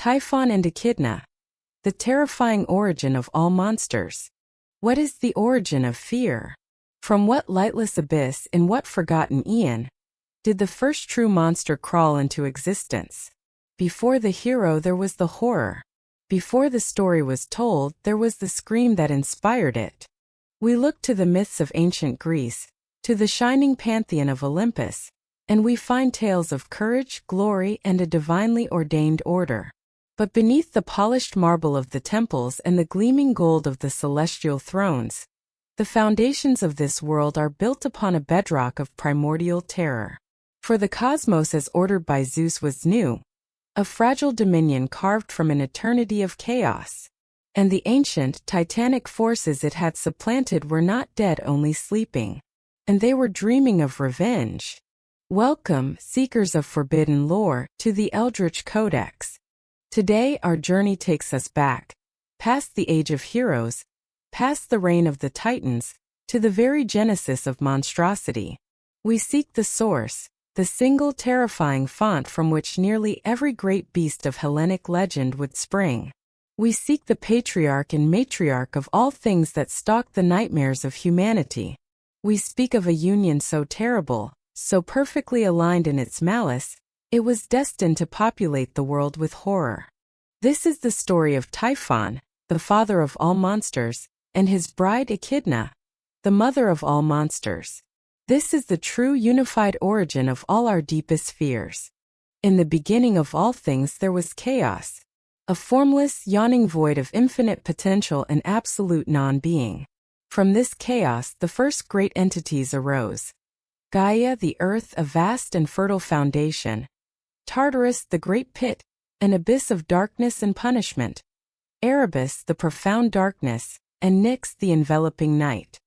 Typhon and Echidna. The terrifying origin of all monsters. What is the origin of fear? From what lightless abyss in what forgotten eon did the first true monster crawl into existence? Before the hero there was the horror. Before the story was told, there was the scream that inspired it. We look to the myths of ancient Greece, to the shining pantheon of Olympus, and we find tales of courage, glory, and a divinely ordained order. But beneath the polished marble of the temples and the gleaming gold of the celestial thrones, the foundations of this world are built upon a bedrock of primordial terror. For the cosmos as ordered by Zeus was new, a fragile dominion carved from an eternity of chaos. And the ancient, titanic forces it had supplanted were not dead, only sleeping. And they were dreaming of revenge. Welcome, seekers of forbidden lore, to the Eldritch Codex. Today our journey takes us back, past the age of heroes, past the reign of the Titans, to the very genesis of monstrosity. We seek the source, the single terrifying font from which nearly every great beast of Hellenic legend would spring. We seek the patriarch and matriarch of all things that stalk the nightmares of humanity. We speak of a union so terrible, so perfectly aligned in its malice, it was destined to populate the world with horror. This is the story of Typhon, the father of all monsters, and his bride Echidna, the mother of all monsters. This is the true unified origin of all our deepest fears. In the beginning of all things there was chaos, a formless, yawning void of infinite potential and absolute non-being. From this chaos the first great entities arose. Gaia, the earth, a vast and fertile foundation. Tartarus, the great pit, an abyss of darkness and punishment. Erebus, the profound darkness, and Nyx, the enveloping night.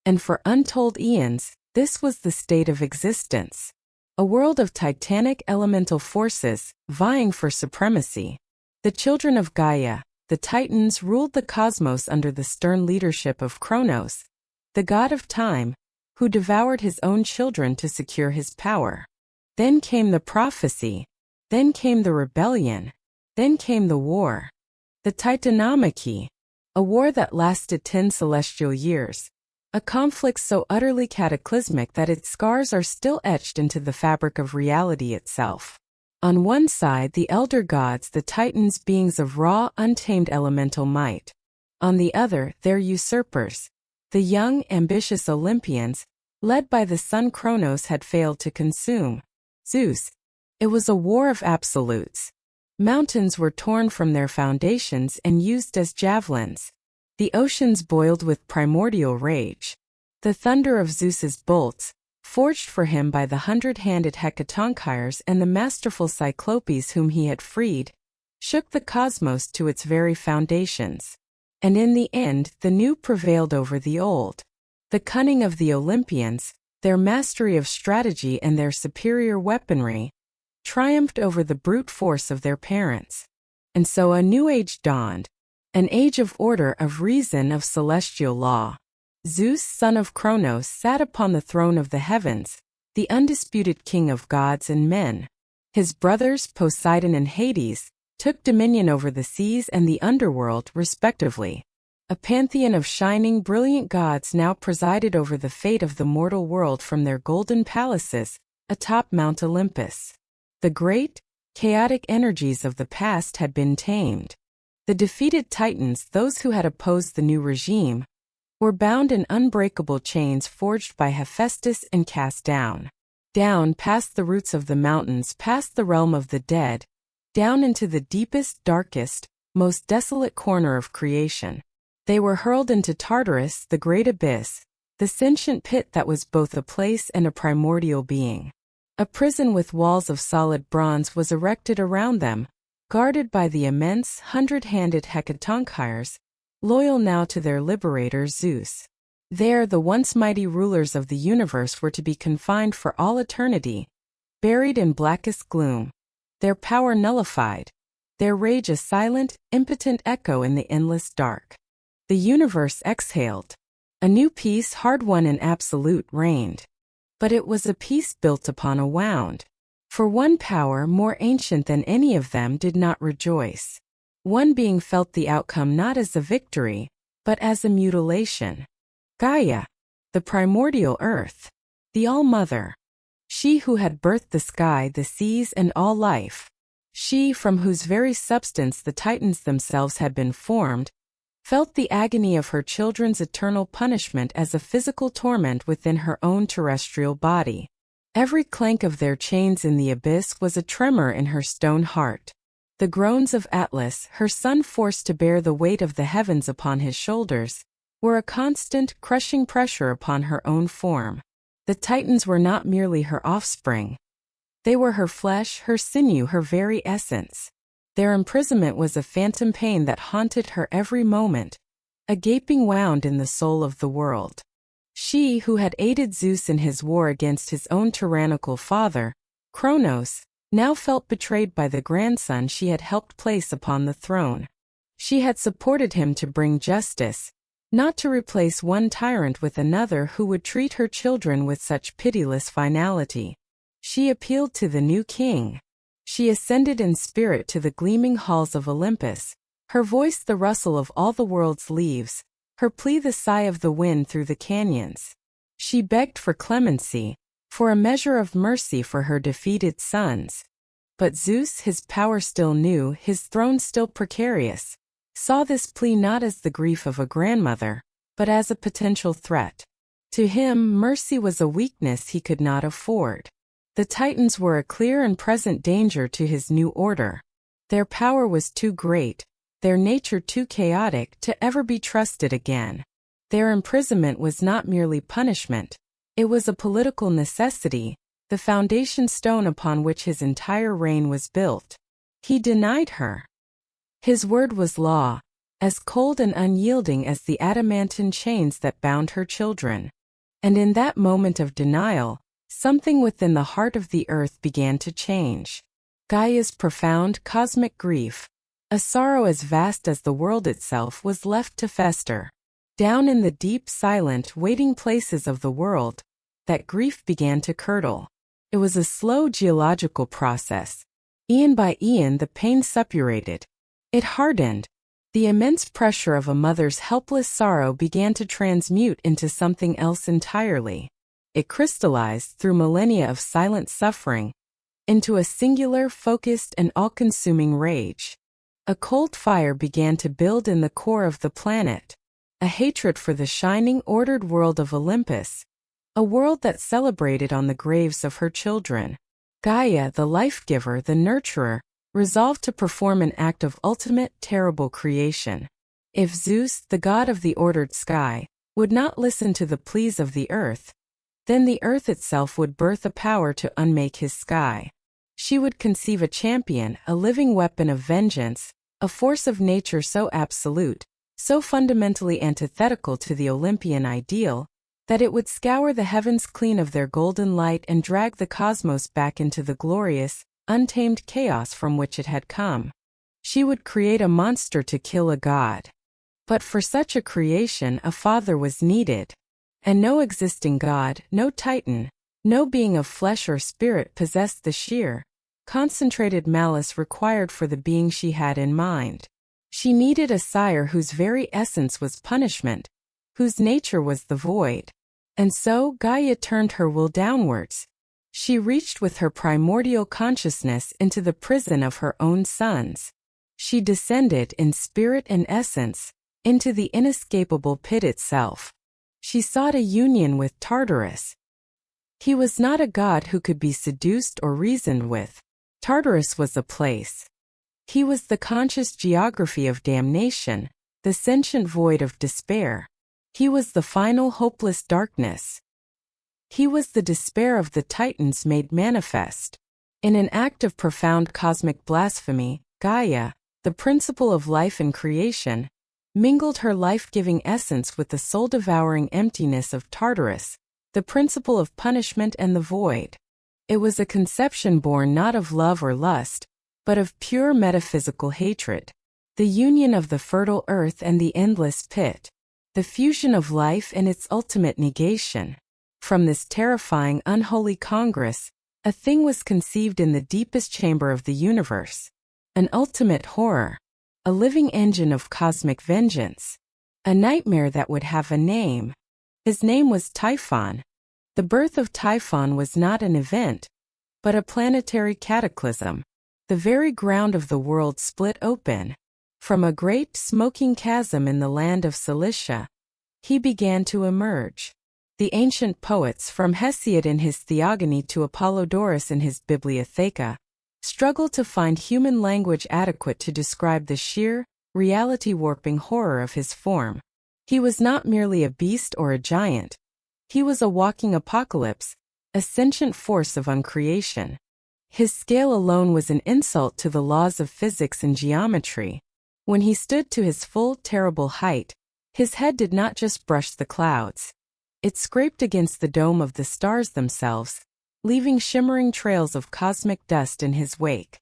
And for untold eons, this was the state of existence. A world of titanic elemental forces, vying for supremacy. The children of Gaia, the Titans, ruled the cosmos under the stern leadership of Kronos, the god of time, who devoured his own children to secure his power. Then came the prophecy. Then came the rebellion. Then came the war. The Titanomachy, a war that lasted 10 celestial years. A conflict so utterly cataclysmic that its scars are still etched into the fabric of reality itself. On one side the elder gods, the Titans, beings of raw, untamed elemental might. On the other, their usurpers, the young, ambitious Olympians, led by the sun Kronos, had failed to consume Zeus. It was a war of absolutes. Mountains were torn from their foundations and used as javelins. The oceans boiled with primordial rage. The thunder of Zeus's bolts, forged for him by the 100-handed Hecatonchires and the masterful Cyclopes whom he had freed, shook the cosmos to its very foundations. And in the end, the new prevailed over the old. The cunning of the Olympians, their mastery of strategy and their superior weaponry, triumphed over the brute force of their parents. And so a new age dawned, an age of order, of reason, of celestial law. Zeus, son of Kronos, sat upon the throne of the heavens, the undisputed king of gods and men. His brothers, Poseidon and Hades, took dominion over the seas and the underworld, respectively. A pantheon of shining, brilliant gods now presided over the fate of the mortal world from their golden palaces atop Mount Olympus. The great, chaotic energies of the past had been tamed. The defeated Titans, those who had opposed the new regime, were bound in unbreakable chains forged by Hephaestus and cast down. Down past the roots of the mountains, past the realm of the dead, down into the deepest, darkest, most desolate corner of creation. They were hurled into Tartarus, the great abyss, the sentient pit that was both a place and a primordial being. A prison with walls of solid bronze was erected around them, guarded by the immense 100-handed Hecatonchires, loyal now to their liberator Zeus. There the once mighty rulers of the universe were to be confined for all eternity, buried in blackest gloom, their power nullified, their rage a silent, impotent echo in the endless dark. The universe exhaled. A new peace, hard-won and absolute, reigned. But it was a peace built upon a wound. For one power more ancient than any of them did not rejoice. One being felt the outcome not as a victory, but as a mutilation. Gaia, the primordial earth, the All-Mother. She who had birthed the sky, the seas, and all life. She from whose very substance the Titans themselves had been formed, felt the agony of her children's eternal punishment as a physical torment within her own terrestrial body. Every clank of their chains in the abyss was a tremor in her stone heart. The groans of Atlas, her son forced to bear the weight of the heavens upon his shoulders, were a constant, crushing pressure upon her own form. The Titans were not merely her offspring. They were her flesh, her sinew, her very essence. Their imprisonment was a phantom pain that haunted her every moment, a gaping wound in the soul of the world. She who had aided Zeus in his war against his own tyrannical father, Kronos, now felt betrayed by the grandson she had helped place upon the throne. She had supported him to bring justice, not to replace one tyrant with another who would treat her children with such pitiless finality. She appealed to the new king. She ascended in spirit to the gleaming halls of Olympus, her voice the rustle of all the world's leaves, her plea the sigh of the wind through the canyons. She begged for clemency, for a measure of mercy for her defeated sons. But Zeus, his power still new, his throne still precarious, saw this plea not as the grief of a grandmother, but as a potential threat. To him, mercy was a weakness he could not afford. The Titans were a clear and present danger to his new order. Their power was too great, their nature too chaotic to ever be trusted again. Their imprisonment was not merely punishment. It was a political necessity, the foundation stone upon which his entire reign was built. He denied her. His word was law, as cold and unyielding as the adamantine chains that bound her children. And in that moment of denial, something within the heart of the earth began to change. Gaia's profound cosmic grief, a sorrow as vast as the world itself, was left to fester. Down in the deep, silent, waiting places of the world, that grief began to curdle. It was a slow geological process. Eon by eon the pain suppurated. It hardened. The immense pressure of a mother's helpless sorrow began to transmute into something else entirely. It crystallized through millennia of silent suffering into a singular, focused, and all-consuming rage. A cold fire began to build in the core of the planet, a hatred for the shining, ordered world of Olympus, a world that celebrated on the graves of her children. Gaia, the life-giver, the nurturer, resolved to perform an act of ultimate, terrible creation. If Zeus, the god of the ordered sky, would not listen to the pleas of the earth, then the earth itself would birth a power to unmake his sky. She would conceive a champion, a living weapon of vengeance, a force of nature so absolute, so fundamentally antithetical to the Olympian ideal, that it would scour the heavens clean of their golden light and drag the cosmos back into the glorious, untamed chaos from which it had come. She would create a monster to kill a god. But for such a creation, a father was needed. And no existing god, no titan, no being of flesh or spirit possessed the sheer, concentrated malice required for the being she had in mind. She needed a sire whose very essence was punishment, whose nature was the void. And so Gaia turned her will downwards. She reached with her primordial consciousness into the prison of her own sons. She descended in spirit and essence into the inescapable pit itself. She sought a union with Tartarus. He was not a god who could be seduced or reasoned with. Tartarus was a place. He was the conscious geography of damnation, the sentient void of despair. He was the final hopeless darkness. He was the despair of the Titans made manifest. In an act of profound cosmic blasphemy, Gaia, the principle of life and creation, mingled her life-giving essence with the soul-devouring emptiness of Tartarus, the principle of punishment and the void. It was a conception born not of love or lust, but of pure metaphysical hatred. The union of the fertile earth and the endless pit. The fusion of life and its ultimate negation. From this terrifying unholy congress, A thing was conceived in the deepest chamber of the universe. An ultimate horror. A living engine of cosmic vengeance. A nightmare that would have a name. His name was Typhon. The birth of Typhon was not an event, but a planetary cataclysm. The very ground of the world split open. From a great smoking chasm in the land of Cilicia, he began to emerge. The ancient poets, from Hesiod in his Theogony to Apollodorus in his Bibliotheca, struggled to find human language adequate to describe the sheer, reality-warping horror of his form. He was not merely a beast or a giant. He was a walking apocalypse, a sentient force of uncreation. His scale alone was an insult to the laws of physics and geometry. When he stood to his full, terrible height, his head did not just brush the clouds. It scraped against the dome of the stars themselves, leaving shimmering trails of cosmic dust in his wake.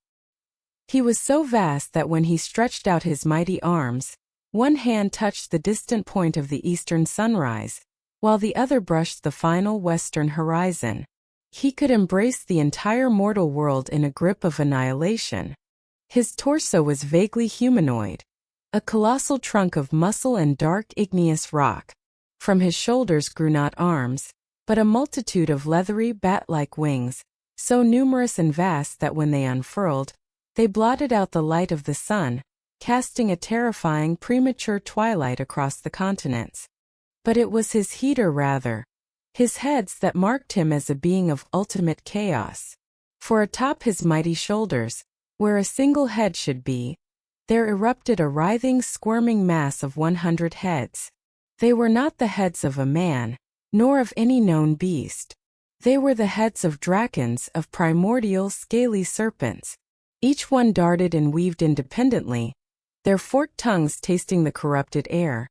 He was so vast that when he stretched out his mighty arms, one hand touched the distant point of the eastern sunrise, while the other brushed the final western horizon. He could embrace the entire mortal world in a grip of annihilation. His torso was vaguely humanoid, a colossal trunk of muscle and dark igneous rock. From his shoulders grew not arms, but a multitude of leathery bat-like wings, so numerous and vast that when they unfurled, they blotted out the light of the sun, casting a terrifying premature twilight across the continents. But it was his heat, or rather, his heads, that marked him as a being of ultimate chaos. For atop his mighty shoulders, where a single head should be, there erupted a writhing, squirming mass of 100 heads. They were not the heads of a man, nor of any known beast. They were the heads of dragons, of primordial, scaly serpents. Each one darted and weaved independently, their forked tongues tasting the corrupted air,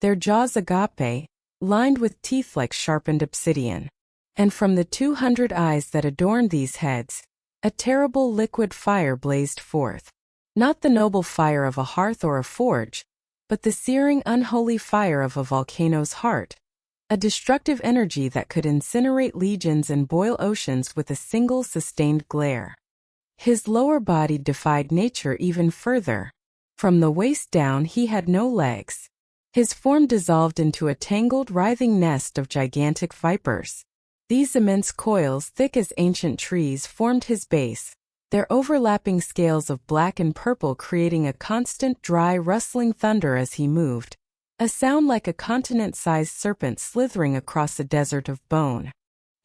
their jaws agape, lined with teeth like sharpened obsidian. And from the 200 eyes that adorned these heads, a terrible liquid fire blazed forth. Not the noble fire of a hearth or a forge, but the searing, unholy fire of a volcano's heart. A destructive energy that could incinerate legions and boil oceans with a single sustained glare. His lower body defied nature even further. From the waist down he had no legs. His form dissolved into a tangled, writhing nest of gigantic vipers. These immense coils, thick as ancient trees, formed his base, their overlapping scales of black and purple creating a constant, dry, rustling thunder as he moved, a sound like a continent-sized serpent slithering across a desert of bone.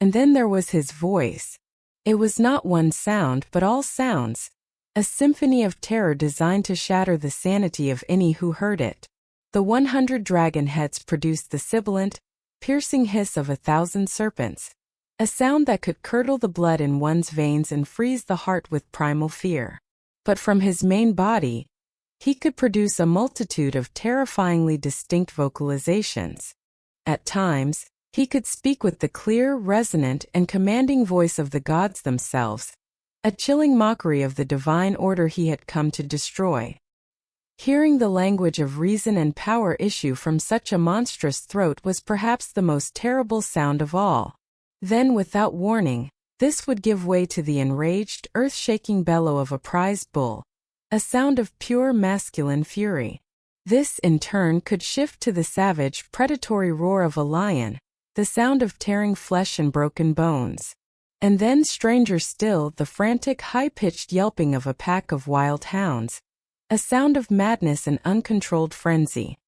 And then there was his voice. It was not one sound, but all sounds, a symphony of terror designed to shatter the sanity of any who heard it. The 100 dragon heads produced the sibilant, piercing hiss of 1,000 serpents, a sound that could curdle the blood in one's veins and freeze the heart with primal fear. But from his main body, he could produce a multitude of terrifyingly distinct vocalizations. At times, he could speak with the clear, resonant, and commanding voice of the gods themselves, a chilling mockery of the divine order he had come to destroy. Hearing the language of reason and power issue from such a monstrous throat was perhaps the most terrible sound of all. Then, without warning, this would give way to the enraged, earth-shaking bellow of a prize bull, a sound of pure masculine fury. This, in turn, could shift to the savage, predatory roar of a lion, the sound of tearing flesh and broken bones. And then, stranger still, the frantic, high-pitched yelping of a pack of wild hounds, a sound of madness and uncontrolled frenzy.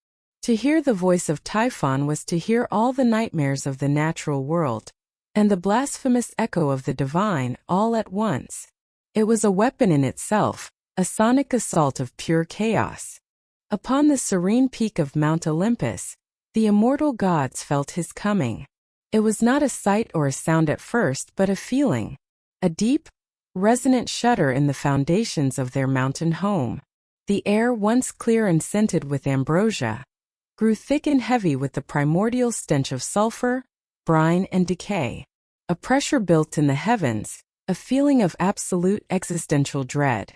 To hear the voice of Typhon was to hear all the nightmares of the natural world, and the blasphemous echo of the divine, all at once. It was a weapon in itself, a sonic assault of pure chaos. Upon the serene peak of Mount Olympus, the immortal gods felt his coming. It was not a sight or a sound at first, but a feeling, a deep, resonant shudder in the foundations of their mountain home. The air, once clear and scented with ambrosia, grew thick and heavy with the primordial stench of sulfur, brine, and decay. A pressure built in the heavens, a feeling of absolute existential dread.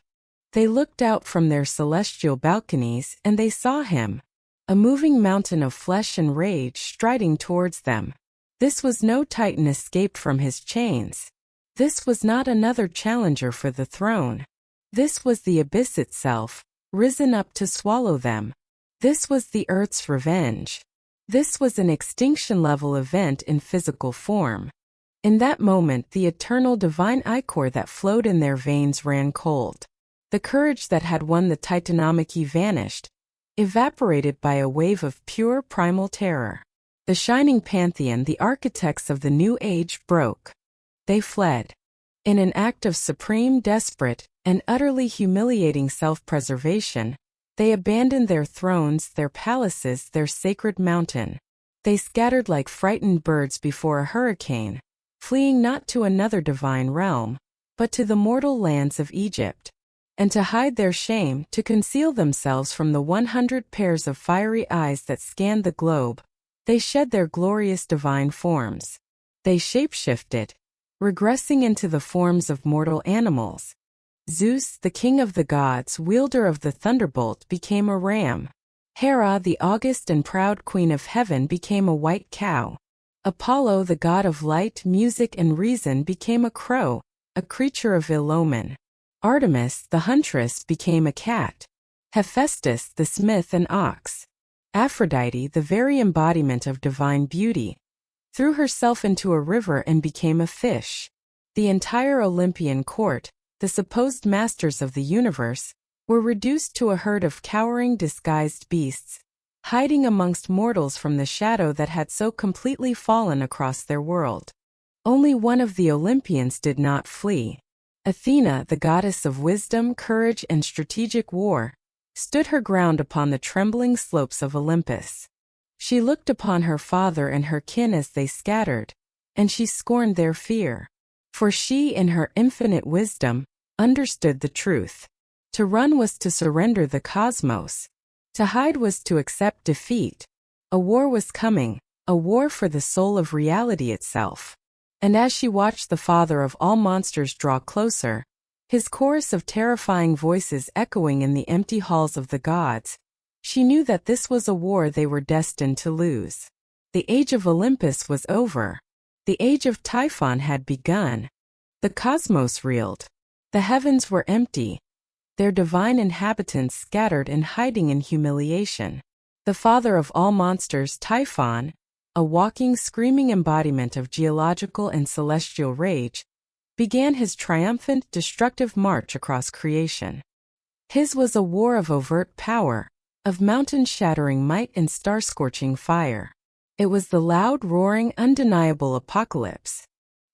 They looked out from their celestial balconies and they saw him, a moving mountain of flesh and rage striding towards them. This was no Titan escaped from his chains. This was not another challenger for the throne. This was the abyss itself, risen up to swallow them. This was the earth's revenge. This was an extinction-level event in physical form. In that moment, the eternal divine ichor that flowed in their veins ran cold. The courage that had won the Titanomachy vanished, evaporated by a wave of pure primal terror. The shining pantheon, the architects of the new age, broke. They fled. In an act of supreme, desperate, and utterly humiliating self-preservation, they abandoned their thrones, their palaces, their sacred mountain. They scattered like frightened birds before a hurricane, fleeing not to another divine realm, but to the mortal lands of Egypt. And to hide their shame, to conceal themselves from the 100 pairs of fiery eyes that scanned the globe, they shed their glorious divine forms. They shapeshifted, regressing into the forms of mortal animals. Zeus, the king of the gods, wielder of the thunderbolt, became a ram. Hera, the august and proud queen of heaven, became a white cow. Apollo, the god of light, music, and reason, became a crow, a creature of ill omen. Artemis, the huntress, became a cat. Hephaestus, the smith, an ox. Aphrodite, the very embodiment of divine beauty, threw herself into a river and became a fish. The entire Olympian court, the supposed masters of the universe, were reduced to a herd of cowering, disguised beasts, hiding amongst mortals from the shadow that had so completely fallen across their world. Only one of the Olympians did not flee. Athena, the goddess of wisdom, courage, and strategic war, stood her ground upon the trembling slopes of Olympus. She looked upon her father and her kin as they scattered, and she scorned their fear. For she, in her infinite wisdom, understood the truth. To run was to surrender the cosmos. To hide was to accept defeat. A war was coming, a war for the soul of reality itself. And as she watched the father of all monsters draw closer, his chorus of terrifying voices echoing in the empty halls of the gods, she knew that this was a war they were destined to lose. The age of Olympus was over. The age of Typhon had begun. The cosmos reeled. The heavens were empty, their divine inhabitants scattered and hiding in humiliation. The father of all monsters, Typhon, a walking, screaming embodiment of geological and celestial rage, began his triumphant, destructive march across creation. His was a war of overt power, of mountain-shattering might and star-scorching fire. It was the loud, roaring, undeniable apocalypse.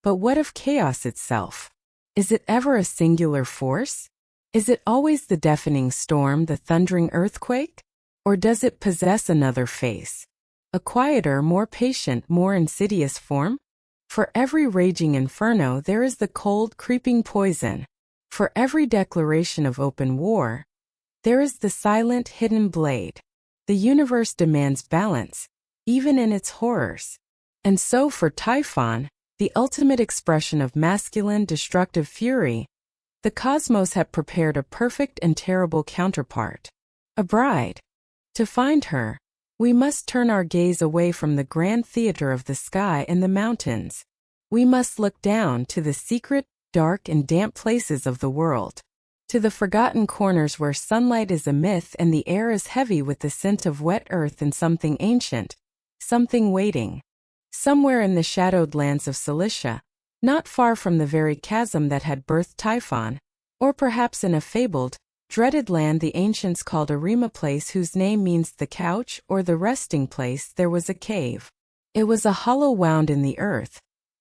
But what of chaos itself? Is it ever a singular force? Is it always the deafening storm, the thundering earthquake? Or does it possess another face? A quieter, more patient, more insidious form? For every raging inferno there is the cold, creeping poison. For every declaration of open war, there is the silent, hidden blade. The universe demands balance, even in its horrors. And so for Typhon, the ultimate expression of masculine, destructive fury, the cosmos had prepared a perfect and terrible counterpart. A bride. To find her, we must turn our gaze away from the grand theater of the sky and the mountains. We must look down to the secret, dark, and damp places of the world, to the forgotten corners where sunlight is a myth and the air is heavy with the scent of wet earth and something ancient, something waiting. Somewhere in the shadowed lands of Cilicia, not far from the very chasm that had birthed Typhon, or perhaps in a fabled, dreaded land the ancients called Arima, place whose name means the couch or the resting place, there was a cave. It was a hollow wound in the earth,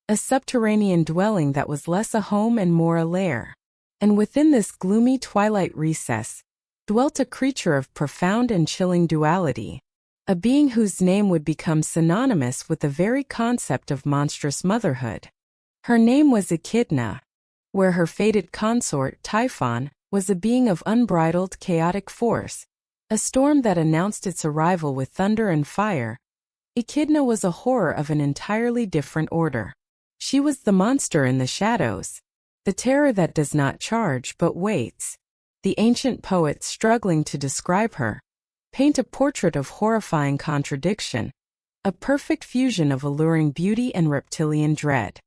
a subterranean dwelling that was less a home and more a lair. And within this gloomy twilight recess dwelt a creature of profound and chilling duality, a being whose name would become synonymous with the very concept of monstrous motherhood. Her name was Echidna, where her fated consort, Typhon, was a being of unbridled, chaotic force, a storm that announced its arrival with thunder and fire. Echidna was a horror of an entirely different order. She was the monster in the shadows, the terror that does not charge but waits. The ancient poets, struggling to describe her, paint a portrait of horrifying contradiction, a perfect fusion of alluring beauty and reptilian dread.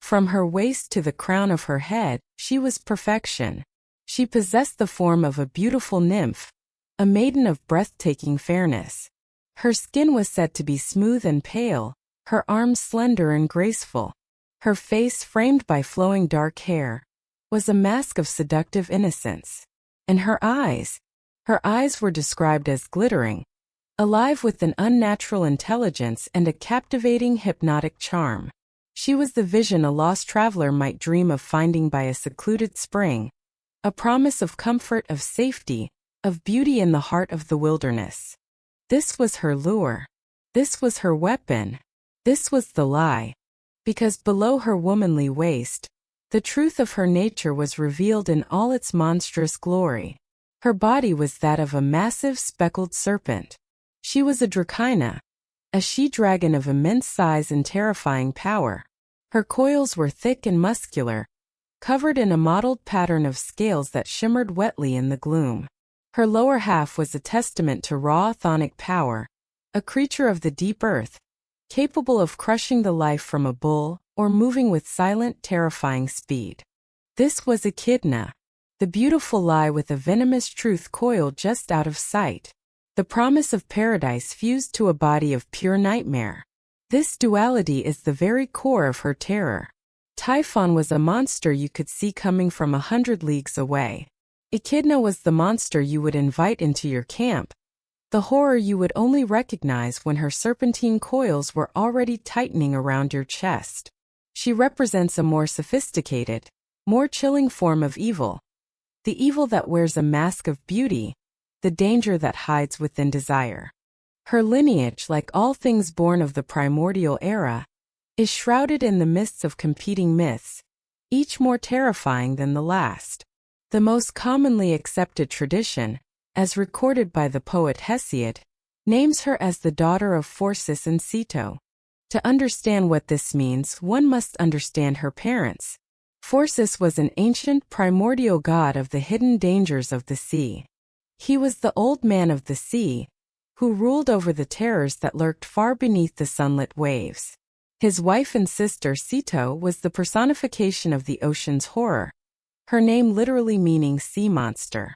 From her waist to the crown of her head, she was perfection. She possessed the form of a beautiful nymph, a maiden of breathtaking fairness. Her skin was said to be smooth and pale, her arms slender and graceful. Her face, framed by flowing dark hair, was a mask of seductive innocence. And her eyes were described as glittering, alive with an unnatural intelligence and a captivating hypnotic charm. She was the vision a lost traveler might dream of finding by a secluded spring, a promise of comfort, of safety, of beauty in the heart of the wilderness. This was her lure. This was her weapon. This was the lie. Because below her womanly waist, the truth of her nature was revealed in all its monstrous glory. Her body was that of a massive speckled serpent. She was a drachyna, a she-dragon of immense size and terrifying power. Her coils were thick and muscular, covered in a mottled pattern of scales that shimmered wetly in the gloom. Her lower half was a testament to raw chthonic power, a creature of the deep earth, capable of crushing the life from a bull or moving with silent, terrifying speed. This was Echidna, the beautiful lie with a venomous truth coiled just out of sight, the promise of paradise fused to a body of pure nightmare. This duality is the very core of her terror. Typhon was a monster you could see coming from 100 leagues away. Echidna was the monster you would invite into your camp, the horror you would only recognize when her serpentine coils were already tightening around your chest. She represents a more sophisticated, more chilling form of evil. The evil that wears a mask of beauty, the danger that hides within desire. Her lineage, like all things born of the primordial era, is shrouded in the mists of competing myths, each more terrifying than the last. The most commonly accepted tradition, as recorded by the poet Hesiod, names her as the daughter of Phorcys and Ceto. To understand what this means, one must understand her parents. Phorcys was an ancient primordial god of the hidden dangers of the sea. He was the old man of the sea, who ruled over the terrors that lurked far beneath the sunlit waves. His wife and sister Ceto was the personification of the ocean's horror, her name literally meaning sea monster.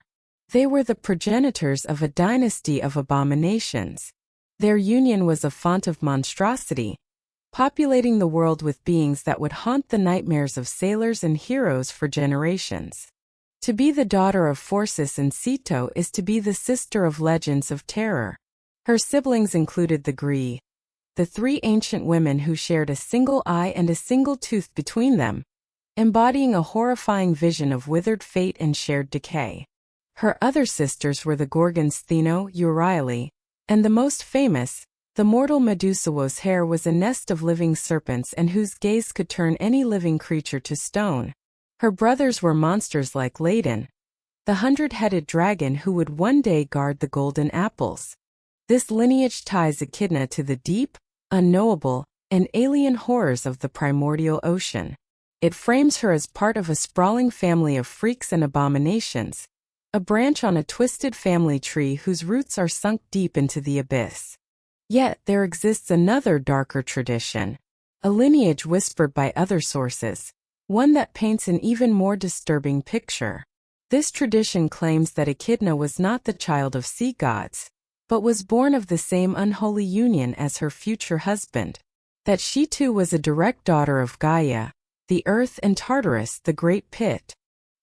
They were the progenitors of a dynasty of abominations. Their union was a font of monstrosity, populating the world with beings that would haunt the nightmares of sailors and heroes for generations. To be the daughter of Phorcys and Ceto is to be the sister of legends of terror. Her siblings included the Gree, the three ancient women who shared a single eye and a single tooth between them, embodying a horrifying vision of withered fate and shared decay. Her other sisters were the Gorgons Theno, Euryale, and the most famous, the mortal Medusa whose hair was a nest of living serpents and whose gaze could turn any living creature to stone. Her brothers were monsters like Ladon, the 100-headed dragon who would one day guard the golden apples. This lineage ties Echidna to the deep, unknowable, and alien horrors of the primordial ocean. It frames her as part of a sprawling family of freaks and abominations, a branch on a twisted family tree whose roots are sunk deep into the abyss. Yet there exists another darker tradition, a lineage whispered by other sources, one that paints an even more disturbing picture. This tradition claims that Echidna was not the child of sea gods, but was born of the same unholy union as her future husband, that she too was a direct daughter of Gaia, the earth, and Tartarus, the great pit.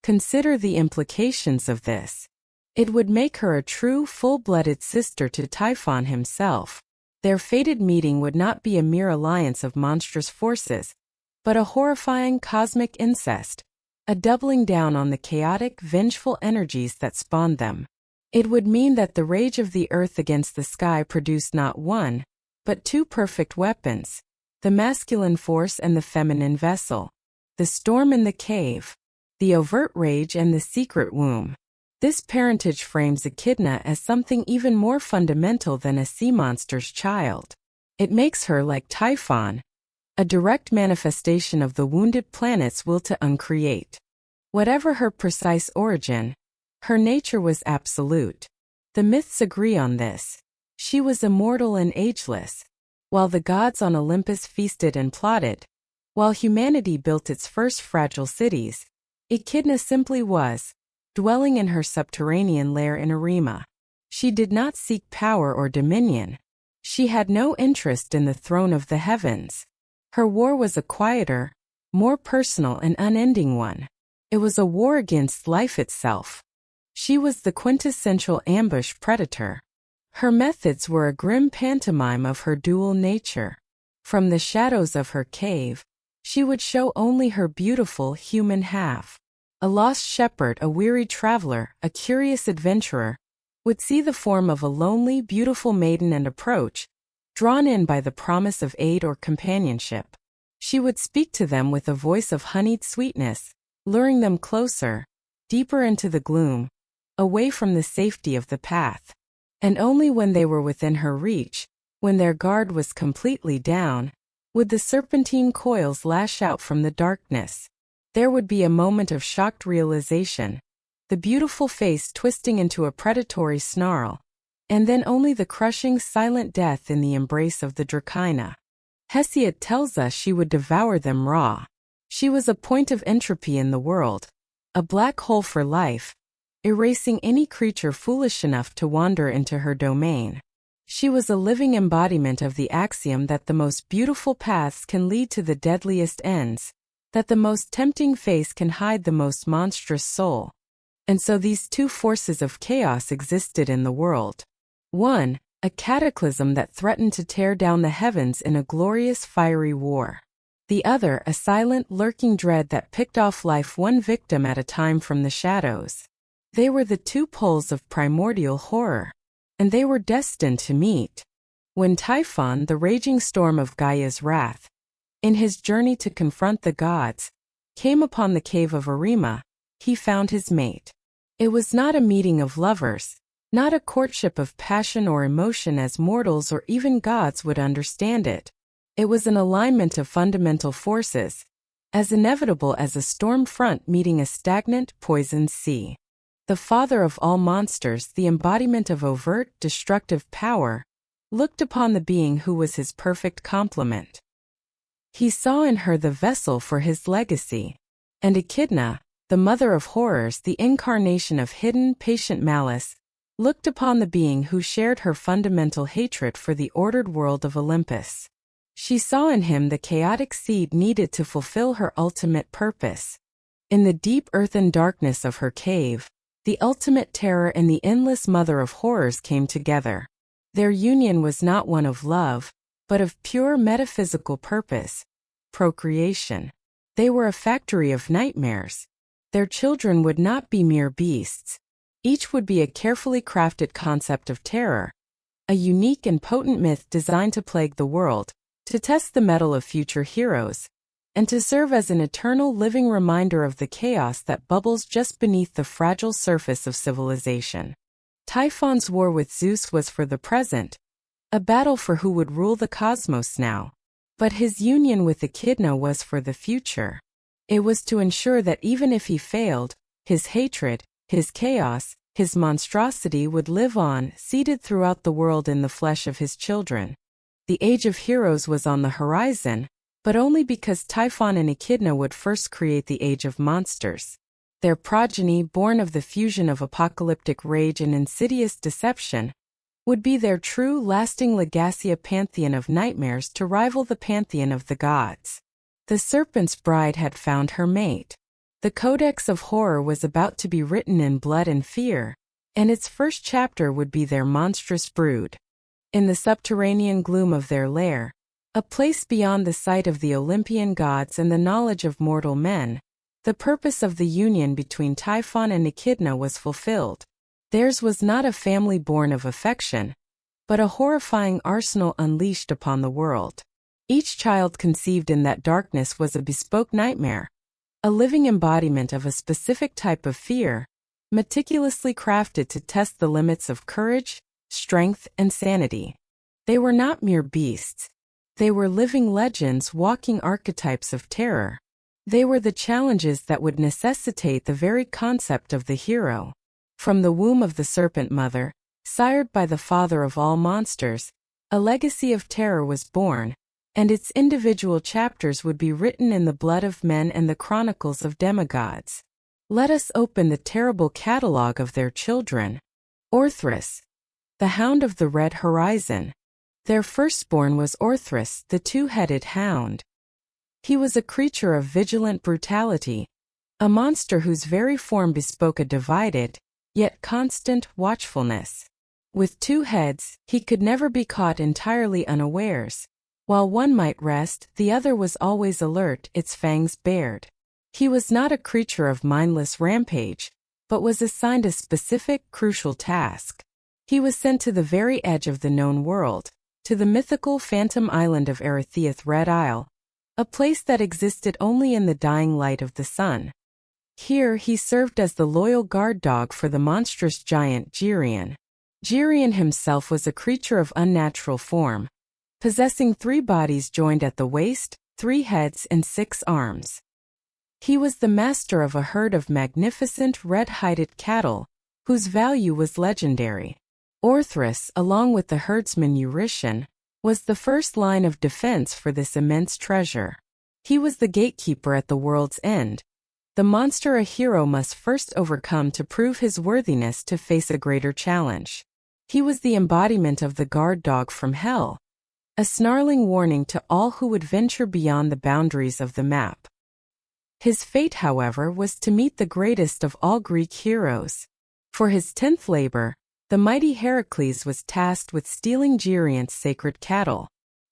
Consider the implications of this. It would make her a true, full-blooded sister to Typhon himself. Their fated meeting would not be a mere alliance of monstrous forces, but a horrifying cosmic incest, a doubling down on the chaotic, vengeful energies that spawned them. It would mean that the rage of the earth against the sky produced not one, but two perfect weapons, the masculine force and the feminine vessel, the storm and the cave, the overt rage and the secret womb. This parentage frames Echidna as something even more fundamental than a sea monster's child. It makes her, like Typhon, a direct manifestation of the wounded planet's will to uncreate. Whatever her precise origin, her nature was absolute. The myths agree on this. She was immortal and ageless. While the gods on Olympus feasted and plotted, While humanity built its first fragile cities, Echidna simply was, dwelling in her subterranean lair in Arima. She did not seek power or dominion. She had no interest in the throne of the heavens. Her war was a quieter, more personal and unending one. It was a war against life itself. She was the quintessential ambush predator. Her methods were a grim pantomime of her dual nature. From the shadows of her cave, she would show only her beautiful human half. A lost shepherd, a weary traveler, a curious adventurer, would see the form of a lonely, beautiful maiden and approach, drawn in by the promise of aid or companionship. She would speak to them with a voice of honeyed sweetness, luring them closer, deeper into the gloom, away from the safety of the path. And only when they were within her reach, when their guard was completely down, would the serpentine coils lash out from the darkness. There would be a moment of shocked realization, the beautiful face twisting into a predatory snarl, and then only the crushing silent death in the embrace of the Dracaena. Hesiod tells us she would devour them raw. She was a point of entropy in the world, a black hole for life, erasing any creature foolish enough to wander into her domain. She was a living embodiment of the axiom that the most beautiful paths can lead to the deadliest ends, that the most tempting face can hide the most monstrous soul. And so these two forces of chaos existed in the world. One, a cataclysm that threatened to tear down the heavens in a glorious fiery war. The other, a silent, lurking dread that picked off life one victim at a time from the shadows. They were the two poles of primordial horror, and they were destined to meet. When Typhon, the raging storm of Gaia's wrath, in his journey to confront the gods, came upon the cave of Arima, he found his mate. It was not a meeting of lovers, not a courtship of passion or emotion as mortals or even gods would understand it. It was an alignment of fundamental forces, as inevitable as a storm front meeting a stagnant, poisoned sea. The father of all monsters, the embodiment of overt, destructive power, looked upon the being who was his perfect complement. He saw in her the vessel for his legacy. And Echidna, the mother of horrors, the incarnation of hidden, patient malice, looked upon the being who shared her fundamental hatred for the ordered world of Olympus. She saw in him the chaotic seed needed to fulfill her ultimate purpose. In the deep earthen darkness of her cave, the ultimate terror and the endless mother of horrors came together. Their union was not one of love, but of pure metaphysical purpose, procreation. They were a factory of nightmares. Their children would not be mere beasts. Each would be a carefully crafted concept of terror, a unique and potent myth designed to plague the world, to test the mettle of future heroes, and to serve as an eternal living reminder of the chaos that bubbles just beneath the fragile surface of civilization. Typhon's war with Zeus was for the present, a battle for who would rule the cosmos now. But his union with Echidna was for the future. It was to ensure that even if he failed, his hatred, his chaos, his monstrosity would live on, seeded throughout the world in the flesh of his children. The age of heroes was on the horizon, but only because Typhon and Echidna would first create the age of monsters. Their progeny, born of the fusion of apocalyptic rage and insidious deception, would be their true, lasting legacy, a pantheon of nightmares to rival the pantheon of the gods. The serpent's bride had found her mate. The Codex of Horror was about to be written in blood and fear, and its first chapter would be their monstrous brood. In the subterranean gloom of their lair, a place beyond the sight of the Olympian gods and the knowledge of mortal men, the purpose of the union between Typhon and Echidna was fulfilled. Theirs was not a family born of affection, but a horrifying arsenal unleashed upon the world. Each child conceived in that darkness was a bespoke nightmare, a living embodiment of a specific type of fear, meticulously crafted to test the limits of courage, strength, and sanity. They were not mere beasts. They were living legends, walking archetypes of terror. They were the challenges that would necessitate the very concept of the hero. From the womb of the serpent mother, sired by the father of all monsters, a legacy of terror was born, and its individual chapters would be written in the blood of men and the chronicles of demigods. Let us open the terrible catalogue of their children. Orthrus, the hound of the red horizon. Their firstborn was Orthrus, the two-headed hound. He was a creature of vigilant brutality, a monster whose very form bespoke a divided, yet constant, watchfulness. With two heads, he could never be caught entirely unawares. While one might rest, the other was always alert, its fangs bared. He was not a creature of mindless rampage, but was assigned a specific, crucial task. He was sent to the very edge of the known world, to the mythical phantom island of Nyarlathotep Red Isle, a place that existed only in the dying light of the sun. Here he served as the loyal guard dog for the monstrous giant Girion. Girion himself was a creature of unnatural form, possessing 3 bodies joined at the waist, 3 heads and 6 arms. He was the master of a herd of magnificent red-hided cattle, whose value was legendary. Orthrus, along with the herdsman Eurytion, was the first line of defense for this immense treasure. He was the gatekeeper at the world's end, the monster a hero must first overcome to prove his worthiness to face a greater challenge. He was the embodiment of the guard dog from hell, a snarling warning to all who would venture beyond the boundaries of the map. His fate, however, was to meet the greatest of all Greek heroes. For his 10th labor, the mighty Heracles was tasked with stealing Girion's sacred cattle.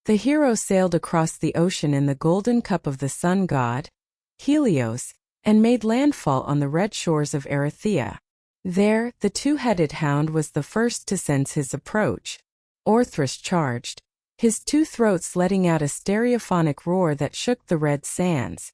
The hero sailed across the ocean in the golden cup of the sun god, Helios, and made landfall on the red shores of Erythea. There, the two-headed hound was the first to sense his approach. Orthrus charged, his 2 throats letting out a stereophonic roar that shook the red sands.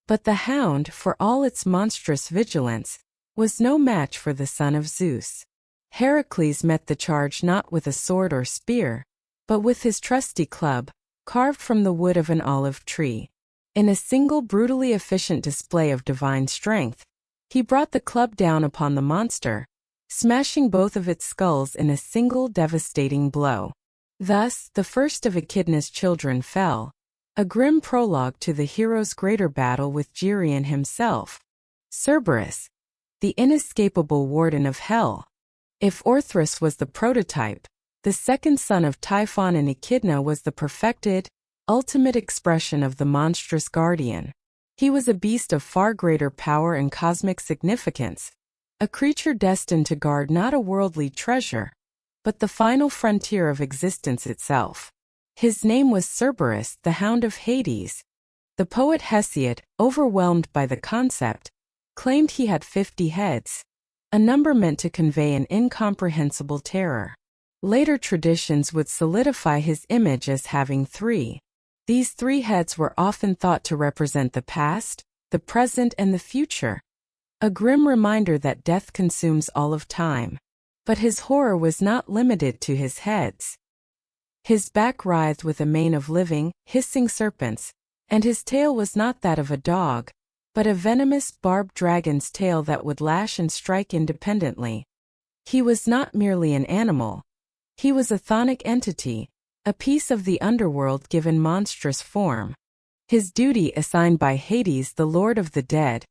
But the hound, for all its monstrous vigilance, was no match for the son of Zeus. Heracles met the charge not with a sword or spear, but with his trusty club, carved from the wood of an olive tree. In a single brutally efficient display of divine strength, he brought the club down upon the monster, smashing both of its skulls in a single devastating blow. Thus, the first of Echidna's children fell, a grim prologue to the hero's greater battle with Girion himself, Cerberus, the inescapable warden of hell. If Orthrus was the prototype, the second son of Typhon and Echidna was the perfected, ultimate expression of the monstrous guardian. He was a beast of far greater power and cosmic significance, a creature destined to guard not a worldly treasure, but the final frontier of existence itself. His name was Cerberus, the Hound of Hades. The poet Hesiod, overwhelmed by the concept, claimed he had 50 heads, a number meant to convey an incomprehensible terror. Later traditions would solidify his image as having 3. These 3 heads were often thought to represent the past, the present, and the future, a grim reminder that death consumes all of time. But his horror was not limited to his heads. His back writhed with a mane of living, hissing serpents, and his tail was not that of a dog, but a venomous, barbed dragon's tail that would lash and strike independently. He was not merely an animal. He was a chthonic entity, a piece of the underworld given monstrous form. His duty, assigned by Hades, the Lord of the Dead,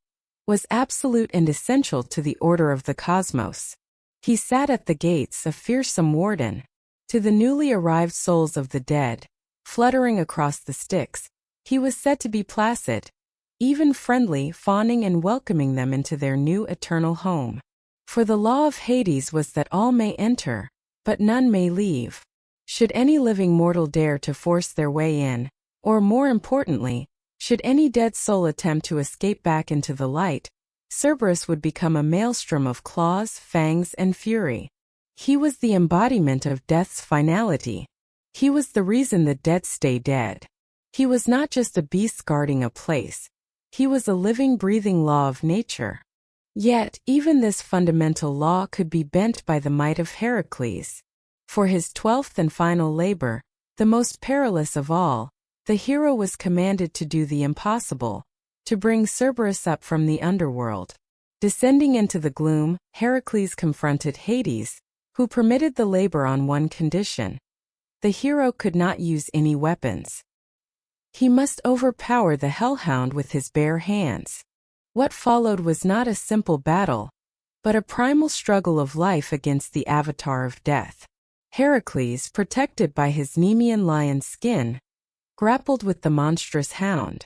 was absolute and essential to the order of the cosmos. He sat at the gates, a fearsome warden. To the newly arrived souls of the dead, fluttering across the Styx, he was said to be placid, even friendly, fawning and welcoming them into their new eternal home. For the law of Hades was that all may enter, but none may leave. Should any living mortal dare to force their way in, or more importantly, should any dead soul attempt to escape back into the light, Cerberus would become a maelstrom of claws, fangs, and fury. He was the embodiment of death's finality. He was the reason the dead stay dead. He was not just a beast guarding a place. He was a living, breathing law of nature. Yet, even this fundamental law could be bent by the might of Heracles. For his 12th and final labor, the most perilous of all, the hero was commanded to do the impossible, to bring Cerberus up from the underworld. Descending into the gloom, Heracles confronted Hades, who permitted the labor on one condition. The hero could not use any weapons. He must overpower the hellhound with his bare hands. What followed was not a simple battle, but a primal struggle of life against the avatar of death. Heracles, protected by his Nemean lion's skin, grappled with the monstrous hound.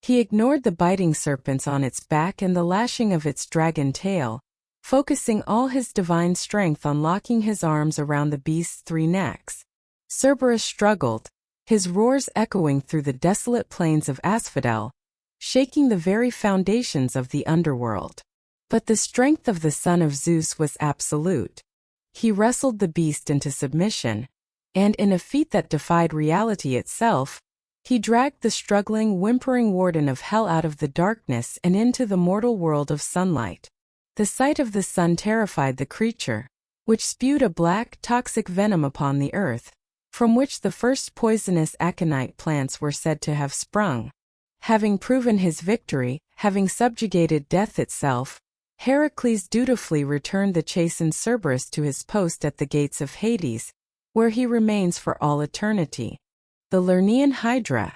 He ignored the biting serpents on its back and the lashing of its dragon tail, focusing all his divine strength on locking his arms around the beast's 3 necks. Cerberus struggled, his roars echoing through the desolate plains of Asphodel, shaking the very foundations of the underworld. But the strength of the son of Zeus was absolute. He wrestled the beast into submission, and in a feat that defied reality itself, he dragged the struggling, whimpering warden of hell out of the darkness and into the mortal world of sunlight. The sight of the sun terrified the creature, which spewed a black, toxic venom upon the earth, from which the first poisonous aconite plants were said to have sprung. Having proven his victory, having subjugated death itself, Heracles dutifully returned the chastened Cerberus to his post at the gates of Hades, where he remains for all eternity. The Lernaean Hydra.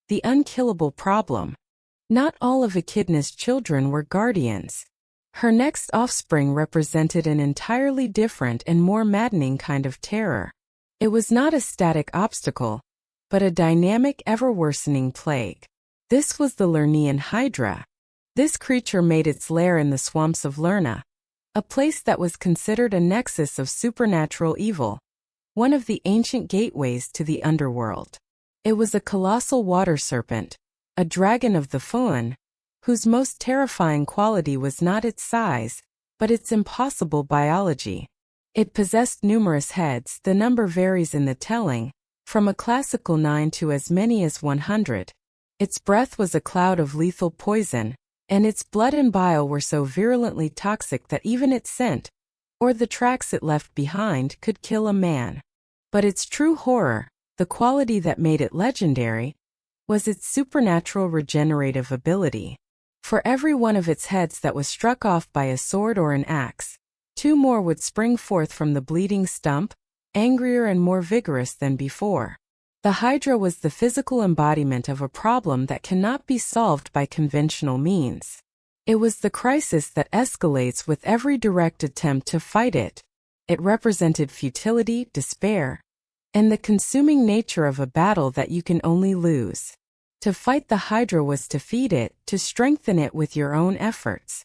The unkillable problem. Not all of Echidna's children were guardians. Her next offspring represented an entirely different and more maddening kind of terror. It was not a static obstacle, but a dynamic, ever-worsening plague. This was the Lernaean Hydra. This creature made its lair in the swamps of Lerna, a place that was considered a nexus of supernatural evil, one of the ancient gateways to the underworld. It was a colossal water serpent, a dragon of the Fuan, whose most terrifying quality was not its size, but its impossible biology. It possessed numerous heads, the number varies in the telling, from a classical 9 to as many as 100. Its breath was a cloud of lethal poison, and its blood and bile were so virulently toxic that even its scent, or the tracks it left behind, could kill a man. But its true horror, the quality that made it legendary, was its supernatural regenerative ability. For every one of its heads that was struck off by a sword or an axe, 2 more would spring forth from the bleeding stump, angrier and more vigorous than before. The Hydra was the physical embodiment of a problem that cannot be solved by conventional means. It was the crisis that escalates with every direct attempt to fight it. It represented futility, despair, and the consuming nature of a battle that you can only lose. To fight the Hydra was to feed it, to strengthen it with your own efforts.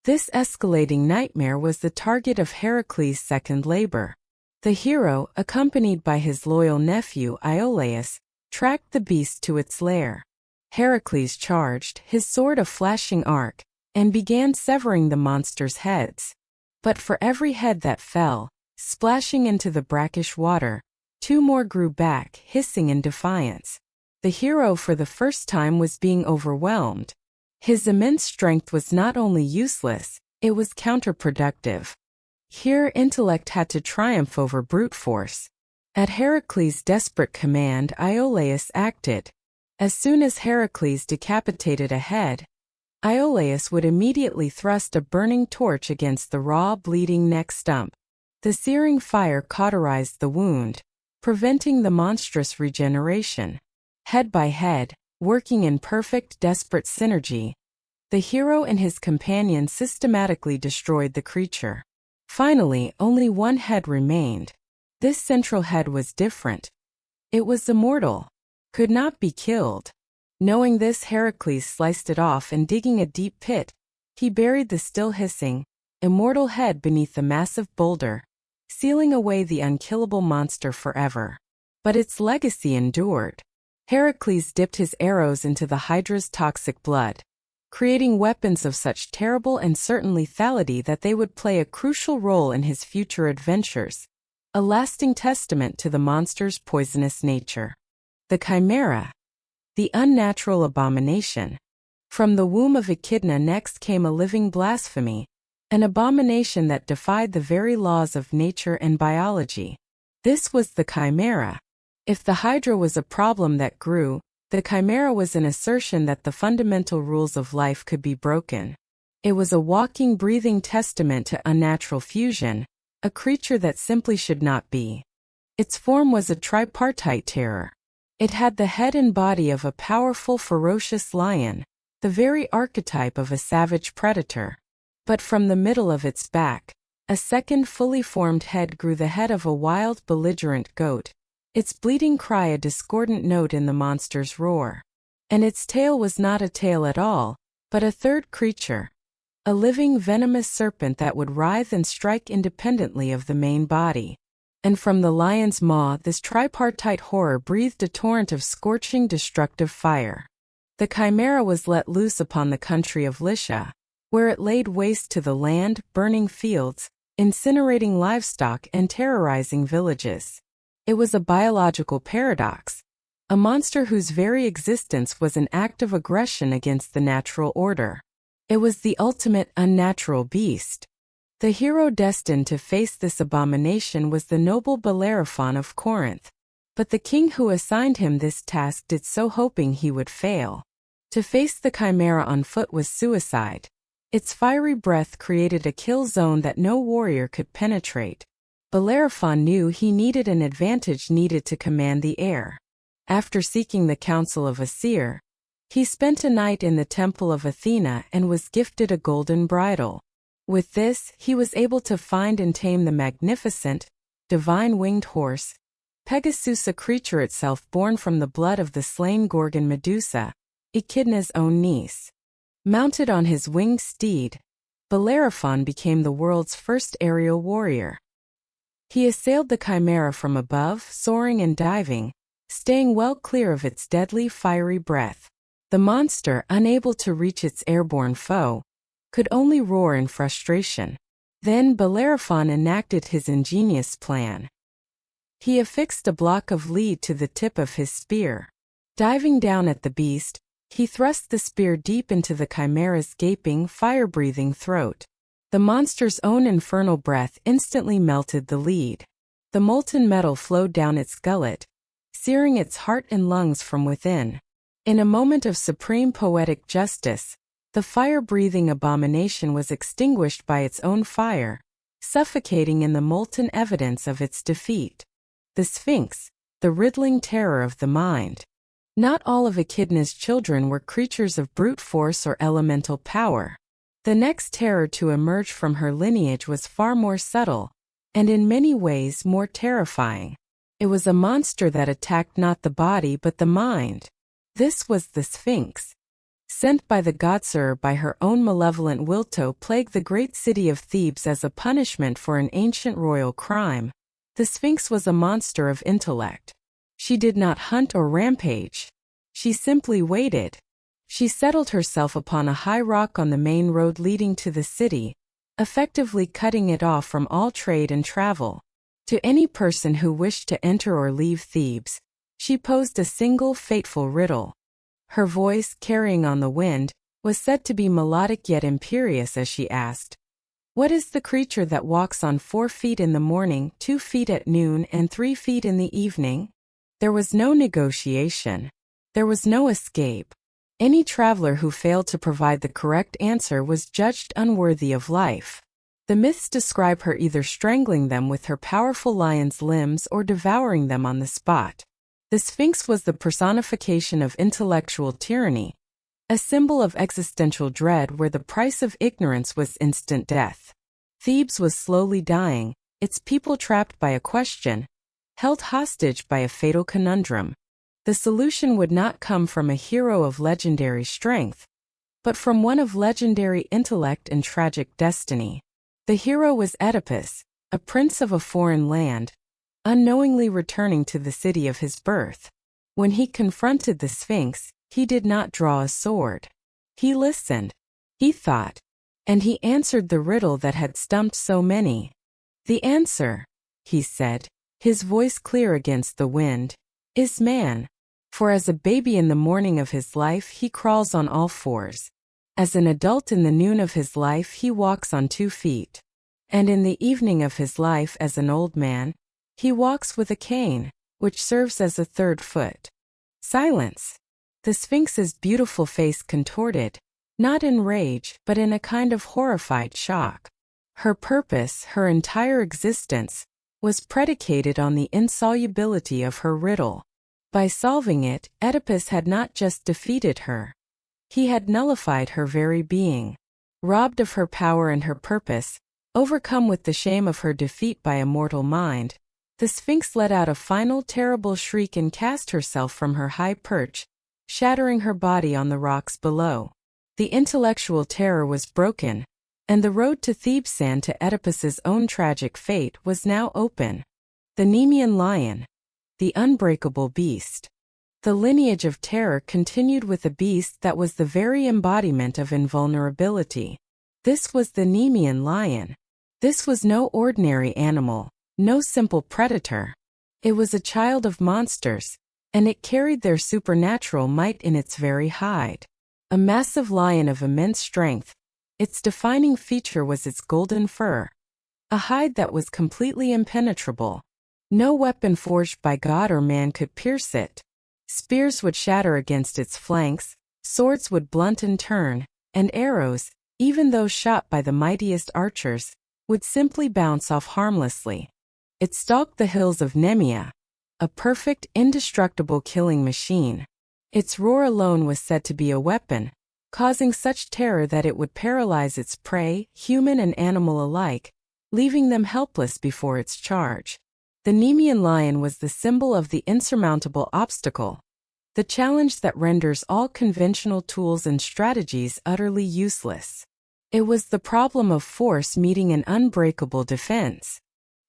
This escalating nightmare was the target of Heracles' second labor. The hero, accompanied by his loyal nephew Iolaus, tracked the beast to its lair. Heracles charged, his sword a flashing arc, and began severing the monster's heads. But for every head that fell, splashing into the brackish water, 2 more grew back, hissing in defiance. The hero for the first time was being overwhelmed. His immense strength was not only useless, it was counterproductive. Here intellect had to triumph over brute force. At Heracles' desperate command, Iolaus acted. As soon as Heracles decapitated a head, Iolaus would immediately thrust a burning torch against the raw, bleeding neck stump. The searing fire cauterized the wound, preventing the monstrous regeneration. Head by head, working in perfect, desperate synergy, the hero and his companion systematically destroyed the creature. Finally, only 1 head remained. This central head was different. It was immortal, could not be killed. Knowing this, Heracles sliced it off and, digging a deep pit, he buried the still hissing, immortal head beneath the massive boulder, sealing away the unkillable monster forever. But its legacy endured. Heracles dipped his arrows into the Hydra's toxic blood, creating weapons of such terrible and certain lethality that they would play a crucial role in his future adventures, a lasting testament to the monster's poisonous nature. The Chimera. The unnatural abomination. From the womb of Echidna next came a living blasphemy, an abomination that defied the very laws of nature and biology. This was the Chimera. If the Hydra was a problem that grew, the Chimera was an assertion that the fundamental rules of life could be broken. It was a walking, breathing testament to unnatural fusion, a creature that simply should not be. Its form was a tripartite terror. It had the head and body of a powerful, ferocious lion, the very archetype of a savage predator. But from the middle of its back, a second fully formed head grew, the head of a wild, belligerent goat, its bleating cry a discordant note in the monster's roar. And its tail was not a tail at all, but a third creature, a living venomous serpent that would writhe and strike independently of the main body. And from the lion's maw this tripartite horror breathed a torrent of scorching, destructive fire. The chimera was let loose upon the country of Lycia, where it laid waste to the land, burning fields, incinerating livestock and terrorizing villages. It was a biological paradox, a monster whose very existence was an act of aggression against the natural order. It was the ultimate unnatural beast. The hero destined to face this abomination was the noble Bellerophon of Corinth. But the king who assigned him this task did so hoping he would fail. To face the chimera on foot was suicide. Its fiery breath created a kill zone that no warrior could penetrate. Bellerophon knew he needed an advantage needed to command the air. After seeking the counsel of a seer, he spent a night in the temple of Athena and was gifted a golden bridle. With this, he was able to find and tame the magnificent, divine winged horse, Pegasus, a creature itself born from the blood of the slain Gorgon Medusa, Echidna's own niece. Mounted on his winged steed, Bellerophon became the world's first aerial warrior. He assailed the chimera from above, soaring and diving, staying well clear of its deadly fiery breath. The monster, unable to reach its airborne foe, could only roar in frustration. Then Bellerophon enacted his ingenious plan. He affixed a block of lead to the tip of his spear. Diving down at the beast, he thrust the spear deep into the chimera's gaping, fire-breathing throat. The monster's own infernal breath instantly melted the lead. The molten metal flowed down its gullet, searing its heart and lungs from within. In a moment of supreme poetic justice, the fire-breathing abomination was extinguished by its own fire, suffocating in the molten evidence of its defeat. The Sphinx, the riddling terror of the mind. Not all of Echidna's children were creatures of brute force or elemental power. The next terror to emerge from her lineage was far more subtle, and in many ways more terrifying. It was a monster that attacked not the body but the mind. This was the Sphinx. Sent by the goddess by her own malevolent will to plague the great city of Thebes as a punishment for an ancient royal crime. The Sphinx was a monster of intellect. She did not hunt or rampage. She simply waited. She settled herself upon a high rock on the main road leading to the city, effectively cutting it off from all trade and travel. To any person who wished to enter or leave Thebes, she posed a single fateful riddle. Her voice, carrying on the wind, was said to be melodic yet imperious as she asked, "What is the creature that walks on 4 feet in the morning, 2 feet at noon, and 3 feet in the evening?" There was no negotiation. There was no escape. Any traveler who failed to provide the correct answer was judged unworthy of life. The myths describe her either strangling them with her powerful lion's limbs or devouring them on the spot. The Sphinx was the personification of intellectual tyranny, a symbol of existential dread where the price of ignorance was instant death. Thebes was slowly dying, its people trapped by a question, held hostage by a fatal conundrum. The solution would not come from a hero of legendary strength, but from one of legendary intellect and tragic destiny. The hero was Oedipus, a prince of a foreign land, unknowingly returning to the city of his birth. When he confronted the Sphinx, he did not draw a sword. He listened. He thought. And he answered the riddle that had stumped so many. "The answer," he said, his voice clear against the wind, "is man. For as a baby in the morning of his life he crawls on all fours. As an adult in the noon of his life he walks on 2 feet. And in the evening of his life as an old man, he walks with a cane, which serves as a 3rd foot." Silence. The Sphinx's beautiful face contorted, not in rage but in a kind of horrified shock. Her purpose, her entire existence, was predicated on the insolubility of her riddle. By solving it, Oedipus had not just defeated her. He had nullified her very being. Robbed of her power and her purpose, overcome with the shame of her defeat by a mortal mind, the Sphinx let out a final terrible shriek and cast herself from her high perch, shattering her body on the rocks below. The intellectual terror was broken, and the road to Thebes and to Oedipus's own tragic fate was now open. The Nemean lion, the unbreakable beast. The lineage of terror continued with a beast that was the very embodiment of invulnerability. This was the Nemean lion. This was no ordinary animal, no simple predator. It was a child of monsters, and it carried their supernatural might in its very hide. A massive lion of immense strength. Its defining feature was its golden fur. A hide that was completely impenetrable. No weapon forged by God or man could pierce it. Spears would shatter against its flanks, swords would blunt and turn, and arrows, even those shot by the mightiest archers, would simply bounce off harmlessly. It stalked the hills of Nemea, a perfect, indestructible killing machine. Its roar alone was said to be a weapon, causing such terror that it would paralyze its prey, human and animal alike, leaving them helpless before its charge. The Nemean lion was the symbol of the insurmountable obstacle, the challenge that renders all conventional tools and strategies utterly useless. It was the problem of force meeting an unbreakable defense.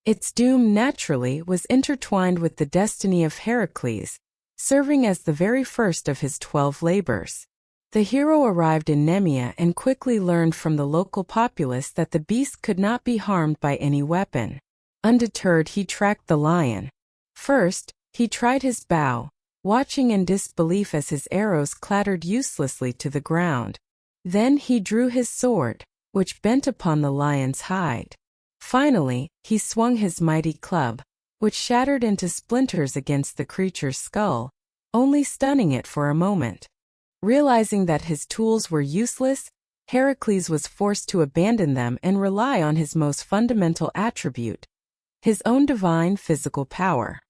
Its doom, naturally, was intertwined with the destiny of Heracles, serving as the very first of his 12 labors. The hero arrived in Nemea and quickly learned from the local populace that the beast could not be harmed by any weapon. Undeterred, he tracked the lion. First, he tried his bow, watching in disbelief as his arrows clattered uselessly to the ground. Then he drew his sword, which bent upon the lion's hide. Finally, he swung his mighty club, which shattered into splinters against the creature's skull, only stunning it for a moment. Realizing that his tools were useless, Heracles was forced to abandon them and rely on his most fundamental attribute, his own divine physical power.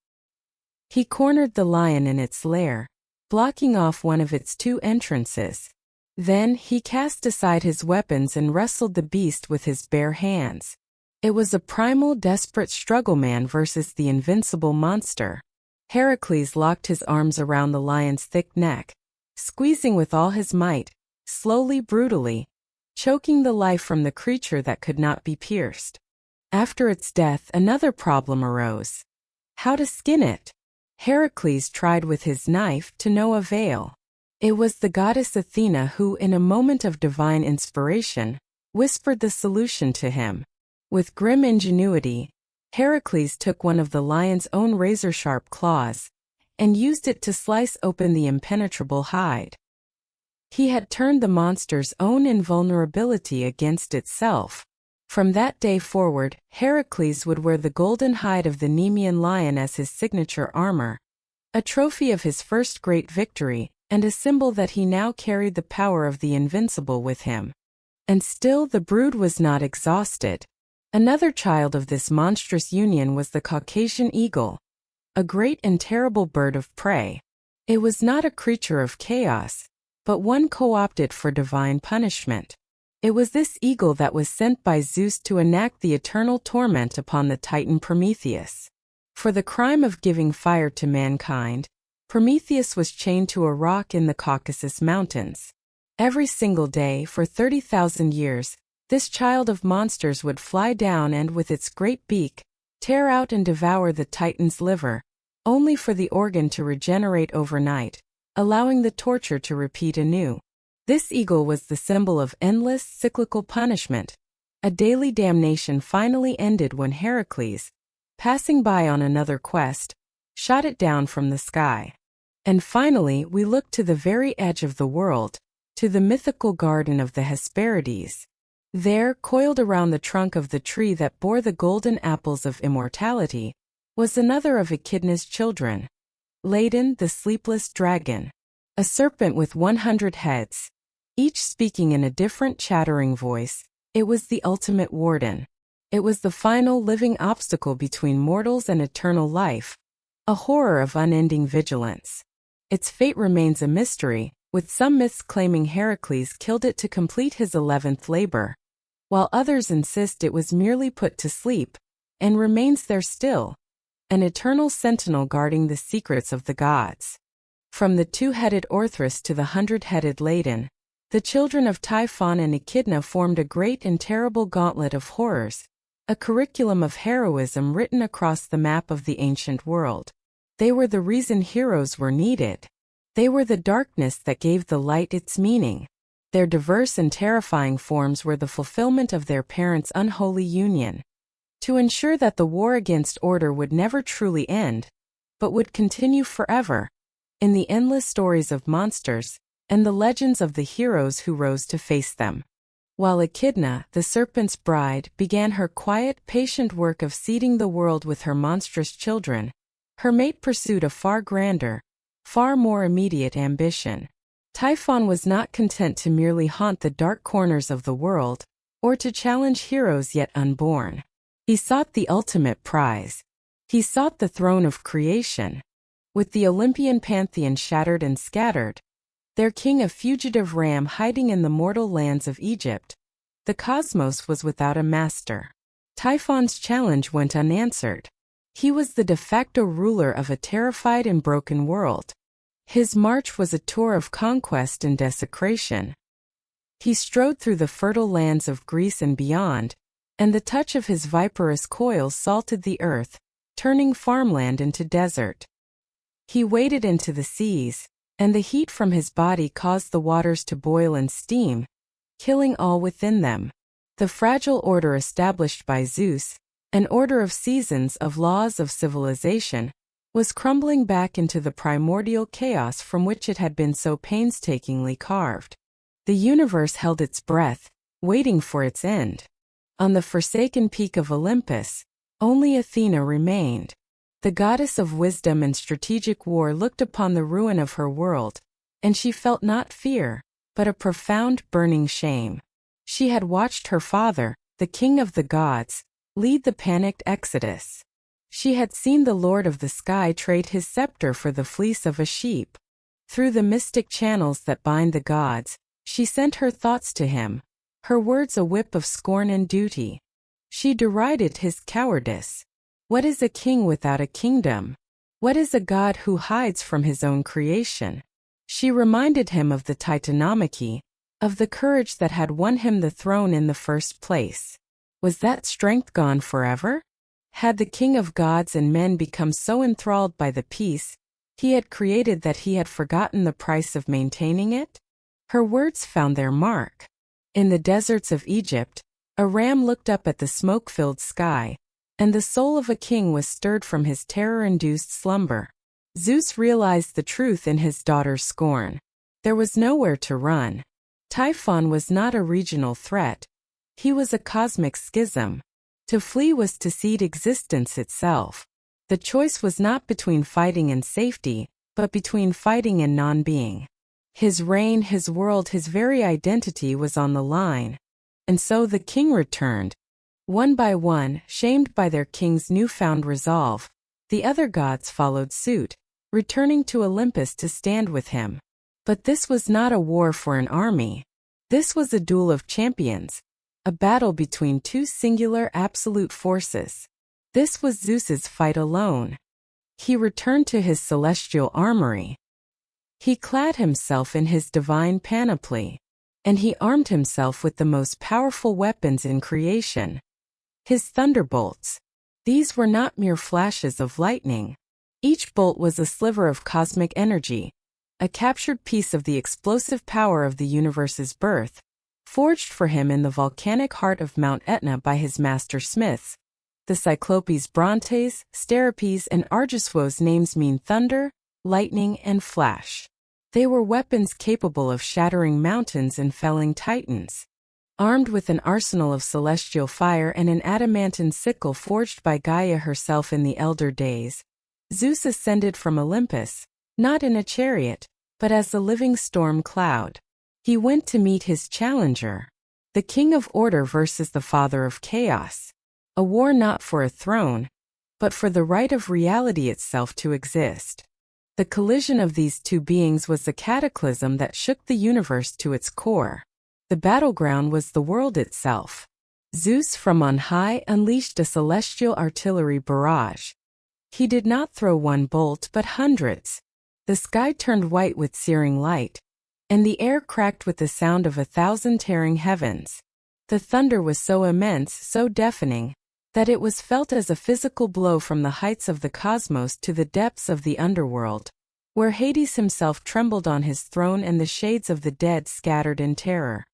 He cornered the lion in its lair, blocking off one of its 2 entrances. Then he cast aside his weapons and wrestled the beast with his bare hands. It was a primal, desperate struggle, man versus the invincible monster. Heracles locked his arms around the lion's thick neck, squeezing with all his might, slowly, brutally, choking the life from the creature that could not be pierced. After its death, another problem arose. How to skin it? Heracles tried with his knife, to no avail. It was the goddess Athena who, in a moment of divine inspiration, whispered the solution to him. With grim ingenuity, Heracles took one of the lion's own razor-sharp claws and used it to slice open the impenetrable hide. He had turned the monster's own invulnerability against itself. From that day forward, Heracles would wear the golden hide of the Nemean lion as his signature armor, a trophy of his first great victory, and a symbol that he now carried the power of the invincible with him. And still the brood was not exhausted. Another child of this monstrous union was the Caucasian eagle, a great and terrible bird of prey. It was not a creature of chaos, but one co-opted for divine punishment. It was this eagle that was sent by Zeus to enact the eternal torment upon the Titan Prometheus. For the crime of giving fire to mankind, Prometheus was chained to a rock in the Caucasus Mountains. Every single day for 30,000 years, this child of monsters would fly down and, with its great beak, tear out and devour the Titan's liver, only for the organ to regenerate overnight, allowing the torture to repeat anew. This eagle was the symbol of endless, cyclical punishment. A daily damnation finally ended when Heracles, passing by on another quest, shot it down from the sky. And finally we look to the very edge of the world, to the mythical garden of the Hesperides. There, coiled around the trunk of the tree that bore the golden apples of immortality, was another of Echidna's children, Ladon, the sleepless dragon, a serpent with 100 heads, each speaking in a different chattering voice. It was the ultimate warden. It was the final living obstacle between mortals and eternal life, a horror of unending vigilance. Its fate remains a mystery, with some myths claiming Heracles killed it to complete his 11th labor, while others insist it was merely put to sleep, and remains there still, an eternal sentinel guarding the secrets of the gods. From the two-headed Orthrus to the 100-headed Ladon, the children of Typhon and Echidna formed a great and terrible gauntlet of horrors, a curriculum of heroism written across the map of the ancient world. They were the reason heroes were needed. They were the darkness that gave the light its meaning. Their diverse and terrifying forms were the fulfillment of their parents' unholy union, to ensure that the war against order would never truly end, but would continue forever, in the endless stories of monsters, and the legends of the heroes who rose to face them. While Echidna, the serpent's bride, began her quiet, patient work of seeding the world with her monstrous children, her mate pursued a far grander, far more immediate ambition. Typhon was not content to merely haunt the dark corners of the world, or to challenge heroes yet unborn. He sought the ultimate prize. He sought the throne of creation. With the Olympian pantheon shattered and scattered, their king a fugitive ram hiding in the mortal lands of Egypt, the cosmos was without a master. Typhon's challenge went unanswered. He was the de facto ruler of a terrified and broken world. His march was a tour of conquest and desecration. He strode through the fertile lands of Greece and beyond, and the touch of his viperous coils salted the earth, turning farmland into desert. He waded into the seas, and the heat from his body caused the waters to boil and steam, killing all within them. The fragile order established by Zeus, an order of seasons, of laws of civilization, was crumbling back into the primordial chaos from which it had been so painstakingly carved. The universe held its breath, waiting for its end. On the forsaken peak of Olympus, only Athena remained. The goddess of wisdom and strategic war looked upon the ruin of her world, and she felt not fear, but a profound, burning shame. She had watched her father, the king of the gods, lead the panicked exodus. She had seen the Lord of the Sky trade his scepter for the fleece of a sheep. Through the mystic channels that bind the gods, she sent her thoughts to him, her words a whip of scorn and duty. She derided his cowardice. What is a king without a kingdom? What is a god who hides from his own creation? She reminded him of the Titanomachy, of the courage that had won him the throne in the first place. Was that strength gone forever? Had the king of gods and men become so enthralled by the peace he had created that he had forgotten the price of maintaining it? Her words found their mark. In the deserts of Egypt, a ram looked up at the smoke-filled sky, and the soul of a king was stirred from his terror-induced slumber. Zeus realized the truth in his daughter's scorn. There was nowhere to run. Typhon was not a regional threat. He was a cosmic schism. To flee was to cede existence itself. The choice was not between fighting and safety, but between fighting and non-being. His reign, his world, his very identity was on the line. And so the king returned. One by one, shamed by their king's newfound resolve, the other gods followed suit, returning to Olympus to stand with him. But this was not a war for an army. This was a duel of champions, a battle between two singular absolute forces. This was Zeus's fight alone. He returned to his celestial armory. He clad himself in his divine panoply, and he armed himself with the most powerful weapons in creation. His thunderbolts. These were not mere flashes of lightning. Each bolt was a sliver of cosmic energy, a captured piece of the explosive power of the universe's birth, forged for him in the volcanic heart of Mount Etna by his master smiths. The Cyclopes Brontes, Steripes, and Argiswo's names mean thunder, lightning, and flash. They were weapons capable of shattering mountains and felling titans. Armed with an arsenal of celestial fire and an adamantine sickle forged by Gaia herself in the elder days, Zeus ascended from Olympus, not in a chariot, but as the living storm cloud. He went to meet his challenger, the king of order versus the father of chaos. A war not for a throne, but for the right of reality itself to exist. The collision of these two beings was the cataclysm that shook the universe to its core. The battleground was the world itself. Zeus from on high unleashed a celestial artillery barrage. He did not throw one bolt but hundreds. The sky turned white with searing light, and the air cracked with the sound of 1,000 tearing heavens. The thunder was so immense, so deafening, that it was felt as a physical blow from the heights of the cosmos to the depths of the underworld, where Hades himself trembled on his throne and the shades of the dead scattered in terror.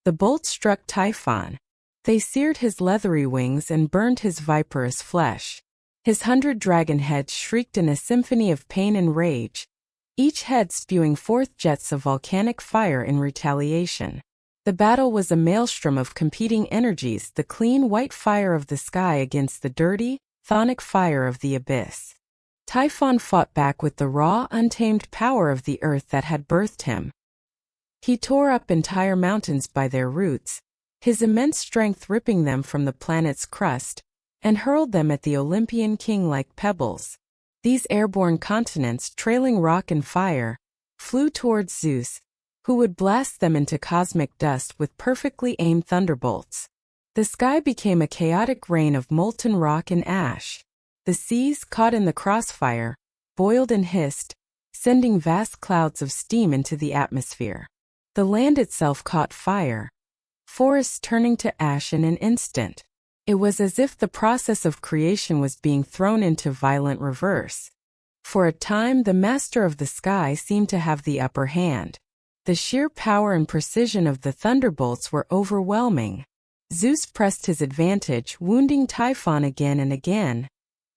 The bolts struck Typhon. They seared his leathery wings and burned his viperous flesh. His 100 dragon heads shrieked in a symphony of pain and rage, each head spewing forth jets of volcanic fire in retaliation. The battle was a maelstrom of competing energies, the clean white fire of the sky against the dirty, chthonic fire of the abyss. Typhon fought back with the raw, untamed power of the earth that had birthed him. He tore up entire mountains by their roots, his immense strength ripping them from the planet's crust, and hurled them at the Olympian king like pebbles. These airborne continents, trailing rock and fire, flew towards Zeus, who would blast them into cosmic dust with perfectly aimed thunderbolts. The sky became a chaotic rain of molten rock and ash. The seas, caught in the crossfire, boiled and hissed, sending vast clouds of steam into the atmosphere. The land itself caught fire, forests turning to ash in an instant. It was as if the process of creation was being thrown into violent reverse. For a time, the master of the sky seemed to have the upper hand. The sheer power and precision of the thunderbolts were overwhelming. Zeus pressed his advantage, wounding Typhon again and again,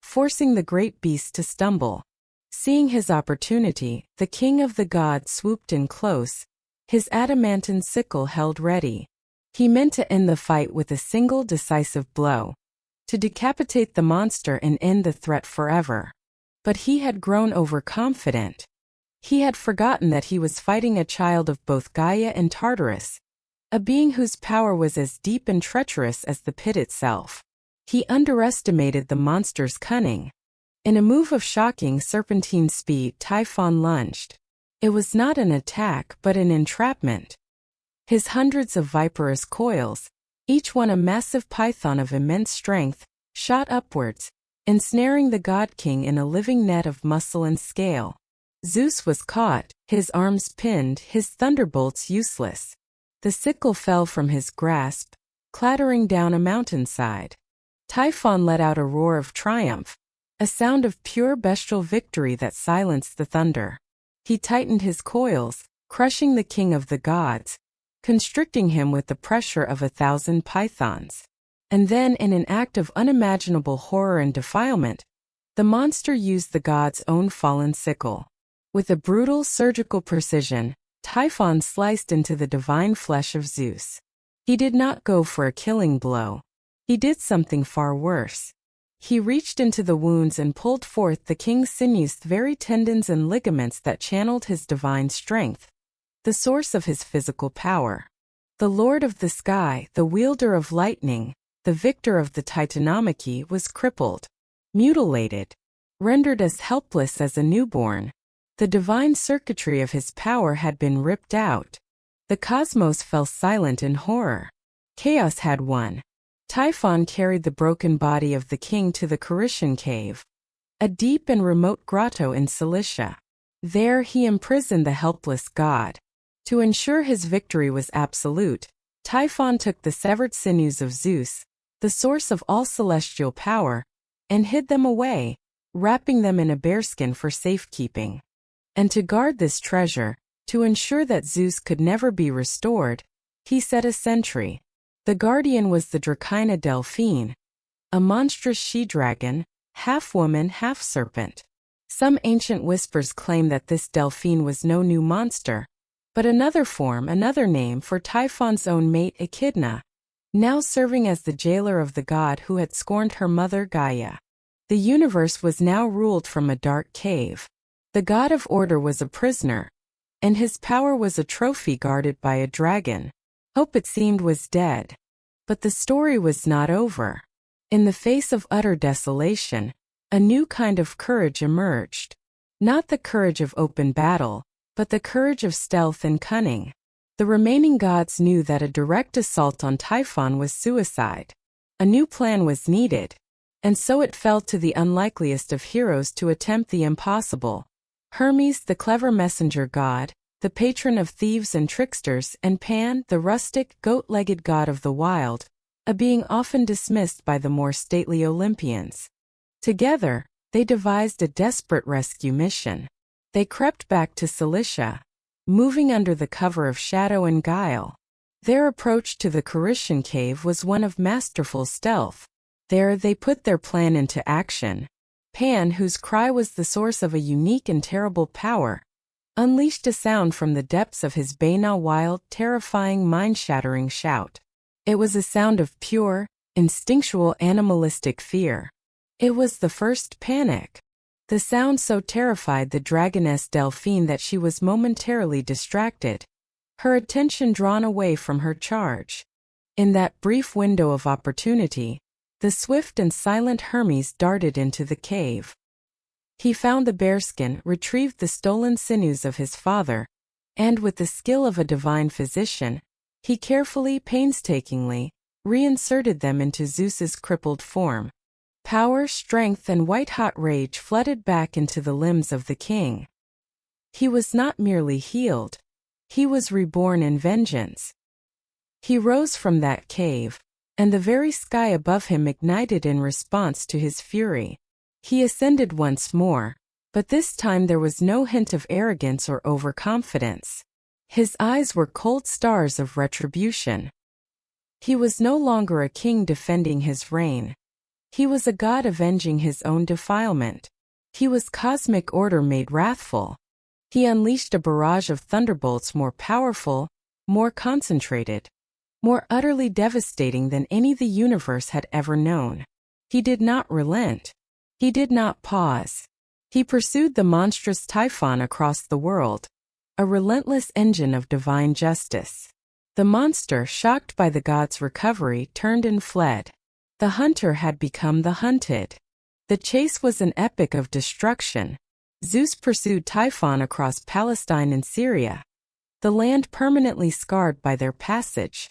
forcing the great beast to stumble. Seeing his opportunity, the king of the gods swooped in close, his adamantine sickle held ready. He meant to end the fight with a single decisive blow, to decapitate the monster and end the threat forever. But he had grown overconfident. He had forgotten that he was fighting a child of both Gaia and Tartarus, a being whose power was as deep and treacherous as the pit itself. He underestimated the monster's cunning. In a move of shocking serpentine speed, Typhon lunged. It was not an attack but an entrapment. His hundreds of viperous coils, each one a massive python of immense strength, shot upwards, ensnaring the god-king in a living net of muscle and scale. Zeus was caught, his arms pinned, his thunderbolts useless. The sickle fell from his grasp, clattering down a mountainside. Typhon let out a roar of triumph, a sound of pure bestial victory that silenced the thunder. He tightened his coils, crushing the king of the gods, constricting him with the pressure of 1,000 pythons. And then, in an act of unimaginable horror and defilement, the monster used the god's own fallen sickle. With a brutal surgical precision, Typhon sliced into the divine flesh of Zeus. He did not go for a killing blow. He did something far worse. He reached into the wounds and pulled forth the king's sinews, the very tendons and ligaments that channeled his divine strength, the source of his physical power. The lord of the sky, the wielder of lightning, the victor of the Titanomachy, was crippled, mutilated, rendered as helpless as a newborn. The divine circuitry of his power had been ripped out. The cosmos fell silent in horror. Chaos had won. Typhon carried the broken body of the king to the Carytian cave, a deep and remote grotto in Cilicia. There he imprisoned the helpless god. To ensure his victory was absolute, Typhon took the severed sinews of Zeus, the source of all celestial power, and hid them away, wrapping them in a bearskin for safekeeping. And to guard this treasure, to ensure that Zeus could never be restored, he set a sentry. The guardian was the Dracaena Delphine, a monstrous she-dragon, half-woman, half-serpent. Some ancient whispers claim that this Delphine was no new monster, but another form, another name for Typhon's own mate Echidna, now serving as the jailer of the god who had scorned her mother Gaia. The universe was now ruled from a dark cave. The god of order was a prisoner, and his power was a trophy guarded by a dragon. Hope, it seemed, was dead. But the story was not over. In the face of utter desolation, A new kind of courage emerged. Not the courage of open battle, but the courage of stealth and cunning. The remaining gods knew that a direct assault on Typhon was suicide. A new plan was needed, and so it fell to the unlikeliest of heroes to attempt the impossible. Hermes, the clever messenger god, the patron of thieves and tricksters, and Pan, the rustic, goat-legged god of the wild, a being often dismissed by the more stately Olympians. Together, they devised a desperate rescue mission. They crept back to Cilicia, moving under the cover of shadow and guile. Their approach to the Carytian cave was one of masterful stealth. There they put their plan into action. Pan, whose cry was the source of a unique and terrible power, unleashed a sound from the depths of his banal, wild, terrifying, mind-shattering shout. It was a sound of pure, instinctual, animalistic fear. It was the first panic. The sound so terrified the dragoness Delphine that she was momentarily distracted, her attention drawn away from her charge. In that brief window of opportunity, the swift and silent Hermes darted into the cave. He found the bearskin, retrieved the stolen sinews of his father, and with the skill of a divine physician, he carefully, painstakingly, reinserted them into Zeus's crippled form. Power, strength, and white-hot rage flooded back into the limbs of the king. He was not merely healed. He was reborn in vengeance. He rose from that cave, and the very sky above him ignited in response to his fury. He ascended once more, but this time there was no hint of arrogance or overconfidence. His eyes were cold stars of retribution. He was no longer a king defending his reign. He was a god avenging his own defilement. He was cosmic order made wrathful. He unleashed a barrage of thunderbolts more powerful, more concentrated, more utterly devastating than any the universe had ever known. He did not relent. He did not pause. He pursued the monstrous Typhon across the world, a relentless engine of divine justice. The monster, shocked by the god's recovery, turned and fled. The hunter had become the hunted. The chase was an epic of destruction. Zeus pursued Typhon across Palestine and Syria, the land permanently scarred by their passage.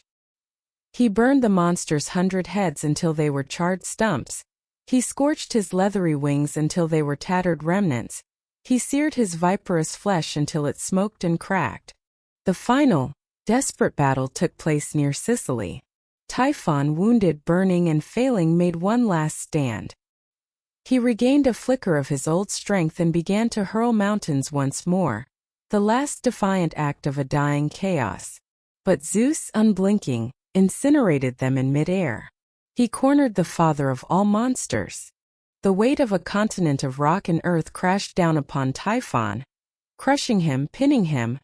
He burned the monster's 100 heads until they were charred stumps. He scorched his leathery wings until they were tattered remnants. He seared his viperous flesh until it smoked and cracked. The final, desperate battle took place near Sicily. Typhon, wounded, burning, and failing, made one last stand. He regained a flicker of his old strength and began to hurl mountains once more, the last defiant act of a dying chaos. But Zeus, unblinking, incinerated them in midair. He cornered the father of all monsters. The weight of a continent of rock and earth crashed down upon Typhon, crushing him, pinning him,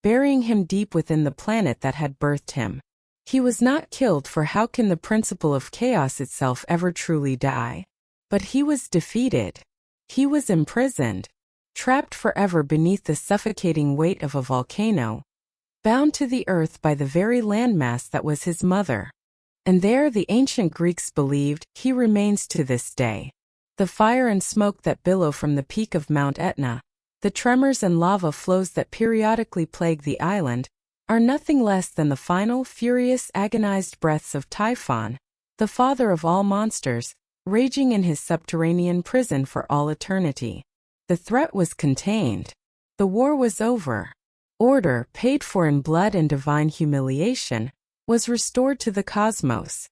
burying him deep within the planet that had birthed him. He was not killed, for how can the principle of chaos itself ever truly die? But he was defeated. He was imprisoned, trapped forever beneath the suffocating weight of a volcano, bound to the earth by the very landmass that was his mother. And there, the ancient Greeks believed, he remains to this day. The fire and smoke that billow from the peak of Mount Etna, the tremors and lava flows that periodically plague the island, are nothing less than the final, furious, agonized breaths of Typhon, the father of all monsters, raging in his subterranean prison for all eternity. The threat was contained. The war was over. Order, paid for in blood and divine humiliation, was restored to the cosmos.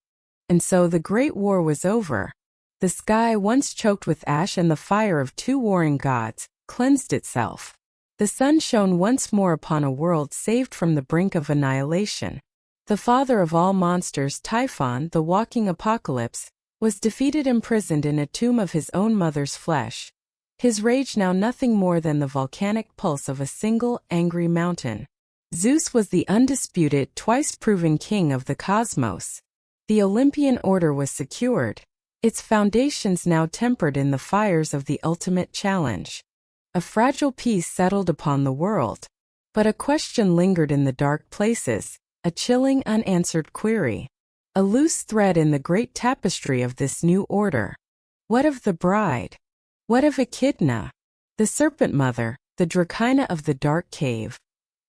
And so the Great War was over. The sky, once choked with ash and the fire of two warring gods, cleansed itself. The sun shone once more upon a world saved from the brink of annihilation. The father of all monsters, Typhon, the walking apocalypse, was defeated, imprisoned in a tomb of his own mother's flesh. His rage now nothing more than the volcanic pulse of a single, angry mountain. Zeus was the undisputed, twice-proven king of the cosmos. The Olympian order was secured, its foundations now tempered in the fires of the ultimate challenge. A fragile peace settled upon the world. But a question lingered in the dark places, a chilling, unanswered query. A loose thread in the great tapestry of this new order. What of the bride? What of Echidna, the serpent mother, the Dracaena of the dark cave,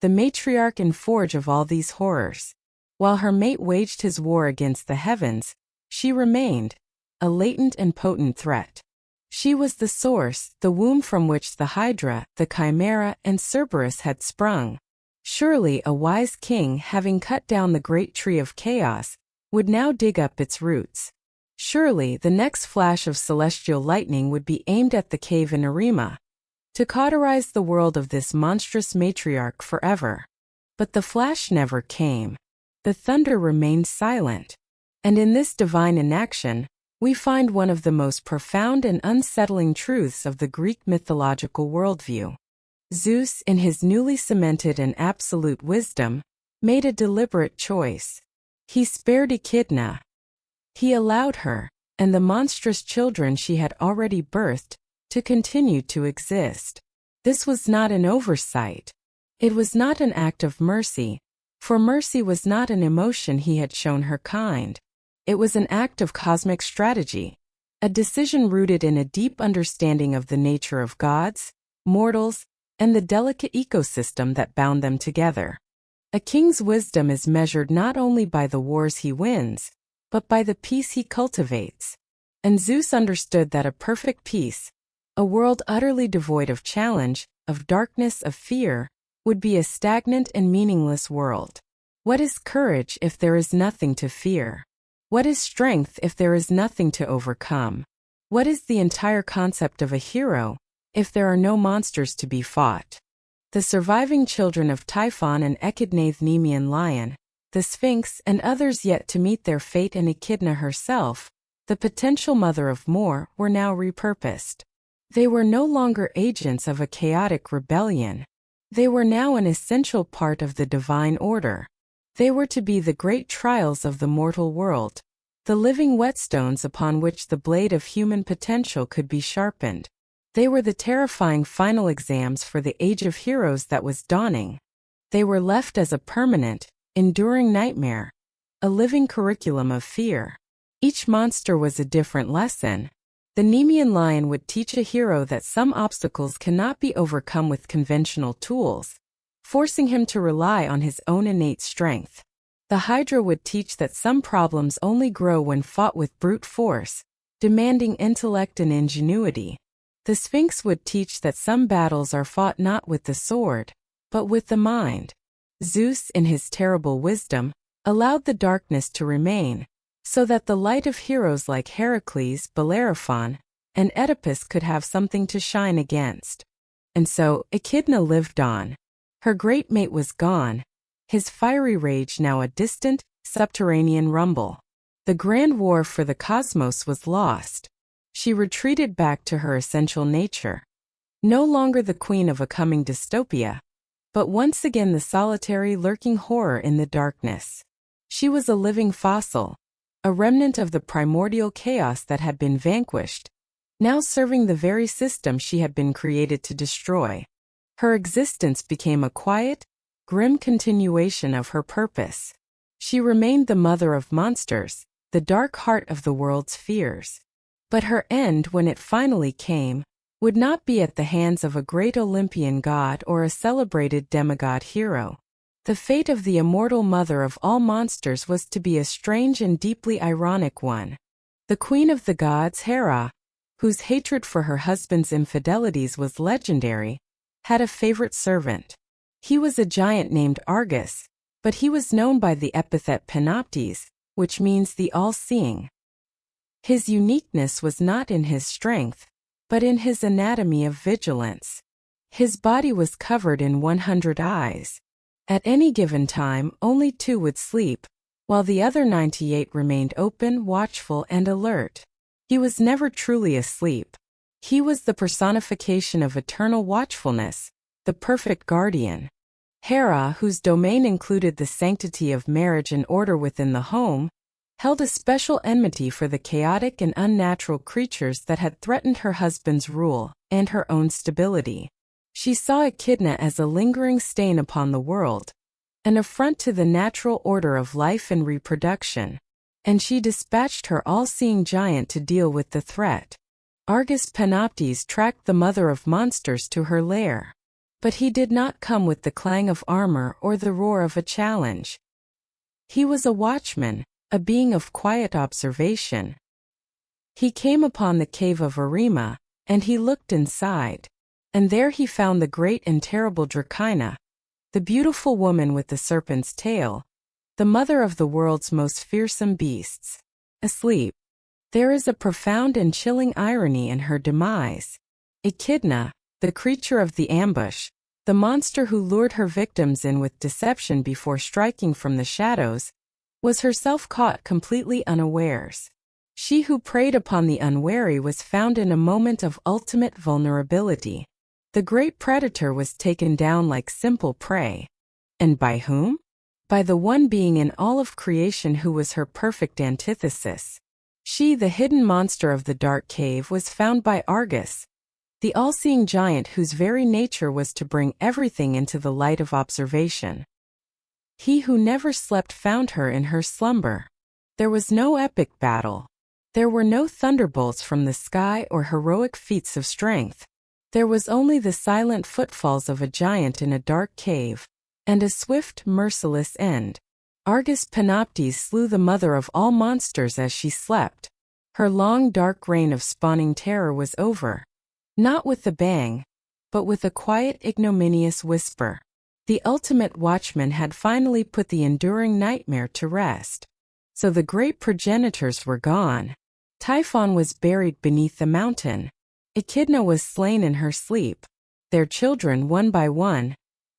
the matriarch and forge of all these horrors? While her mate waged his war against the heavens, she remained a latent and potent threat. She was the source, the womb from which the Hydra, the Chimera, and Cerberus had sprung. Surely a wise king, having cut down the great tree of chaos, would now dig up its roots. Surely the next flash of celestial lightning would be aimed at the cave in Arima, to cauterize the world of this monstrous matriarch forever. But the flash never came. The thunder remained silent. And in this divine inaction, we find one of the most profound and unsettling truths of the Greek mythological worldview. Zeus, in his newly cemented and absolute wisdom, made a deliberate choice. He spared Echidna. He allowed her, and the monstrous children she had already birthed, to continue to exist. This was not an oversight. It was not an act of mercy, for mercy was not an emotion he had shown her kind. It was an act of cosmic strategy, a decision rooted in a deep understanding of the nature of gods, mortals, and the delicate ecosystem that bound them together. A king's wisdom is measured not only by the wars he wins, but by the peace he cultivates. And Zeus understood that a perfect peace, a world utterly devoid of challenge, of darkness, of fear, would be a stagnant and meaningless world. What is courage if there is nothing to fear? What is strength if there is nothing to overcome? What is the entire concept of a hero if there are no monsters to be fought? The surviving children of Typhon and Echidna, the Nemean lion, the Sphinx, and others yet to meet their fate, and Echidna herself, the potential mother of more, were now repurposed. They were no longer agents of a chaotic rebellion. They were now an essential part of the divine order. They were to be the great trials of the mortal world, the living whetstones upon which the blade of human potential could be sharpened. They were the terrifying final exams for the age of heroes that was dawning. They were left as a permanent, enduring nightmare, a living curriculum of fear. Each monster was a different lesson. The Nemean lion would teach a hero that some obstacles cannot be overcome with conventional tools, forcing him to rely on his own innate strength. The Hydra would teach that some problems only grow when fought with brute force, demanding intellect and ingenuity. The Sphinx would teach that some battles are fought not with the sword, but with the mind. Zeus, in his terrible wisdom, allowed the darkness to remain, so that the light of heroes like Heracles, Bellerophon, and Oedipus could have something to shine against. And so, Echidna lived on. Her great mate was gone, his fiery rage now a distant, subterranean rumble. The grand war for the cosmos was lost. She retreated back to her essential nature. No longer the queen of a coming dystopia, but once again the solitary lurking horror in the darkness. She was a living fossil, a remnant of the primordial chaos that had been vanquished, now serving the very system she had been created to destroy. Her existence became a quiet, grim continuation of her purpose. She remained the mother of monsters, the dark heart of the world's fears. But her end, when it finally came, would not be at the hands of a great Olympian god or a celebrated demigod hero. The fate of the immortal mother of all monsters was to be a strange and deeply ironic one. The queen of the gods, Hera, whose hatred for her husband's infidelities was legendary, had a favorite servant. He was a giant named Argus, but he was known by the epithet Panoptes, which means the all-seeing. His uniqueness was not in his strength, but in his anatomy of vigilance. His body was covered in 100 eyes. At any given time, only 2 would sleep, while the other 98 remained open, watchful, and alert. He was never truly asleep. He was the personification of eternal watchfulness, the perfect guardian. Hera, whose domain included the sanctity of marriage and order within the home, held a special enmity for the chaotic and unnatural creatures that had threatened her husband's rule and her own stability. She saw Echidna as a lingering stain upon the world, an affront to the natural order of life and reproduction, and she dispatched her all-seeing giant to deal with the threat. Argus Panoptes tracked the mother of monsters to her lair. But he did not come with the clang of armor or the roar of a challenge. He was a watchman, a being of quiet observation. He came upon the cave of Arima, and he looked inside. And there he found the great and terrible Dracaena, the beautiful woman with the serpent's tail, the mother of the world's most fearsome beasts, asleep. There is a profound and chilling irony in her demise. Echidna, the creature of the ambush, the monster who lured her victims in with deception before striking from the shadows, was herself caught completely unawares. She who preyed upon the unwary was found in a moment of ultimate vulnerability. The great predator was taken down like simple prey. And by whom? By the one being in all of creation who was her perfect antithesis. She, the hidden monster of the dark cave, was found by Argus, the all-seeing giant whose very nature was to bring everything into the light of observation. He who never slept found her in her slumber. There was no epic battle. There were no thunderbolts from the sky or heroic feats of strength. There was only the silent footfalls of a giant in a dark cave, and a swift, merciless end. Argus Panoptes slew the mother of all monsters as she slept. Her long dark reign of spawning terror was over. Not with a bang, but with a quiet, ignominious whisper. The ultimate watchman had finally put the enduring nightmare to rest. So the great progenitors were gone. Typhon was buried beneath the mountain. Echidna was slain in her sleep. Their children, one by one,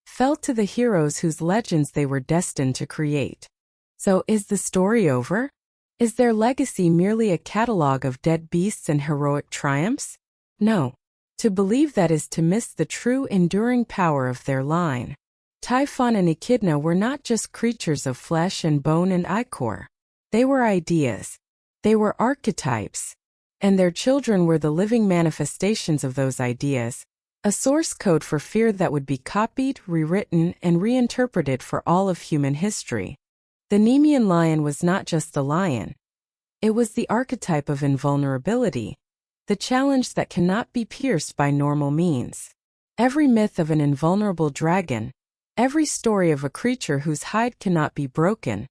fell to the heroes whose legends they were destined to create. So is the story over? Is their legacy merely a catalogue of dead beasts and heroic triumphs? No. To believe that is to miss the true enduring power of their line. Typhon and Echidna were not just creatures of flesh and bone and ichor. They were ideas. They were archetypes. And their children were the living manifestations of those ideas, a source code for fear that would be copied, rewritten, and reinterpreted for all of human history. The Nemean lion was not just a lion. It was the archetype of invulnerability, the challenge that cannot be pierced by normal means. Every myth of an invulnerable dragon, every story of a creature whose hide cannot be broken,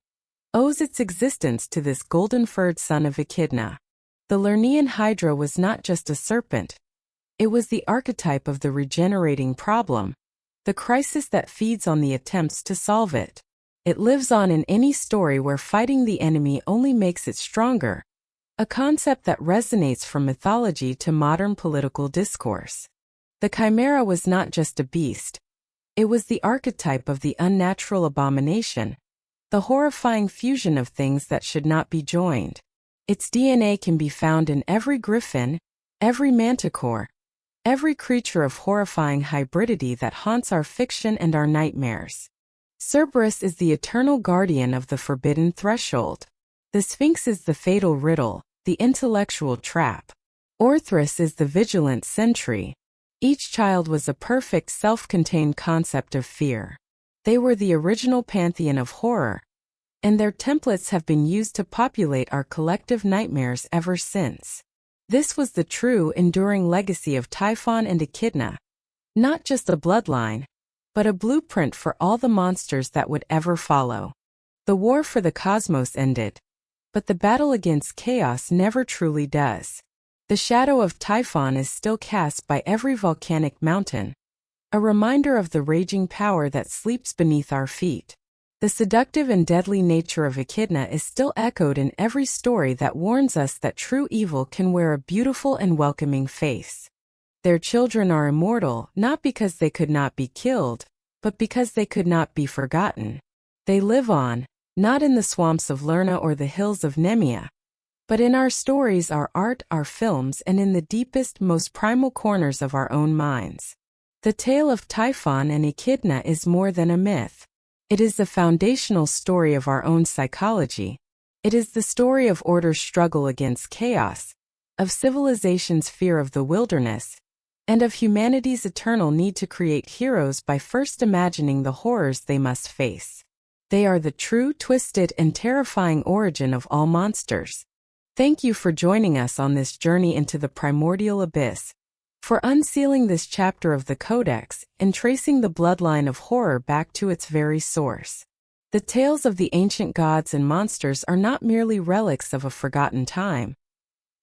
owes its existence to this golden-furred son of Echidna. The Lernaean Hydra was not just a serpent. It was the archetype of the regenerating problem, the crisis that feeds on the attempts to solve it. It lives on in any story where fighting the enemy only makes it stronger, a concept that resonates from mythology to modern political discourse. The chimera was not just a beast. It was the archetype of the unnatural abomination, the horrifying fusion of things that should not be joined. Its DNA can be found in every griffin, every manticore, every creature of horrifying hybridity that haunts our fiction and our nightmares. Cerberus is the eternal guardian of the forbidden threshold. The Sphinx is the fatal riddle, the intellectual trap. Orthrus is the vigilant sentry. Each child was a perfect self-contained concept of fear. They were the original pantheon of horror, and their templates have been used to populate our collective nightmares ever since. This was the true, enduring legacy of Typhon and Echidna. Not just a bloodline, but a blueprint for all the monsters that would ever follow. The war for the cosmos ended, but the battle against chaos never truly does. The shadow of Typhon is still cast by every volcanic mountain, a reminder of the raging power that sleeps beneath our feet. The seductive and deadly nature of Echidna is still echoed in every story that warns us that true evil can wear a beautiful and welcoming face. Their children are immortal not because they could not be killed, but because they could not be forgotten. They live on, not in the swamps of Lerna or the hills of Nemea, but in our stories, our art, our films, and in the deepest, most primal corners of our own minds. The tale of Typhon and Echidna is more than a myth. It is the foundational story of our own psychology. It is the story of order's struggle against chaos, of civilization's fear of the wilderness, and of humanity's eternal need to create heroes by first imagining the horrors they must face. They are the true, twisted, and terrifying origin of all monsters. Thank you for joining us on this journey into the primordial abyss, for unsealing this chapter of the Codex and tracing the bloodline of horror back to its very source. The tales of the ancient gods and monsters are not merely relics of a forgotten time.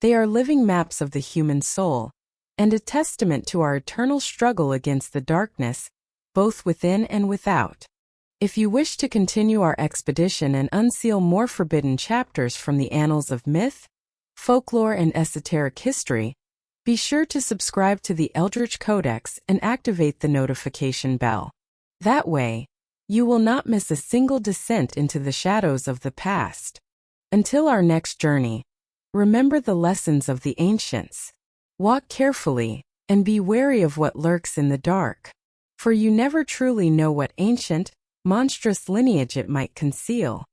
They are living maps of the human soul, and a testament to our eternal struggle against the darkness, both within and without. If you wish to continue our expedition and unseal more forbidden chapters from the annals of myth, folklore, and esoteric history, be sure to subscribe to the Eldritch Codex and activate the notification bell. That way, you will not miss a single descent into the shadows of the past. Until our next journey, remember the lessons of the ancients. Walk carefully, and be wary of what lurks in the dark, for you never truly know what ancient, monstrous lineage it might conceal.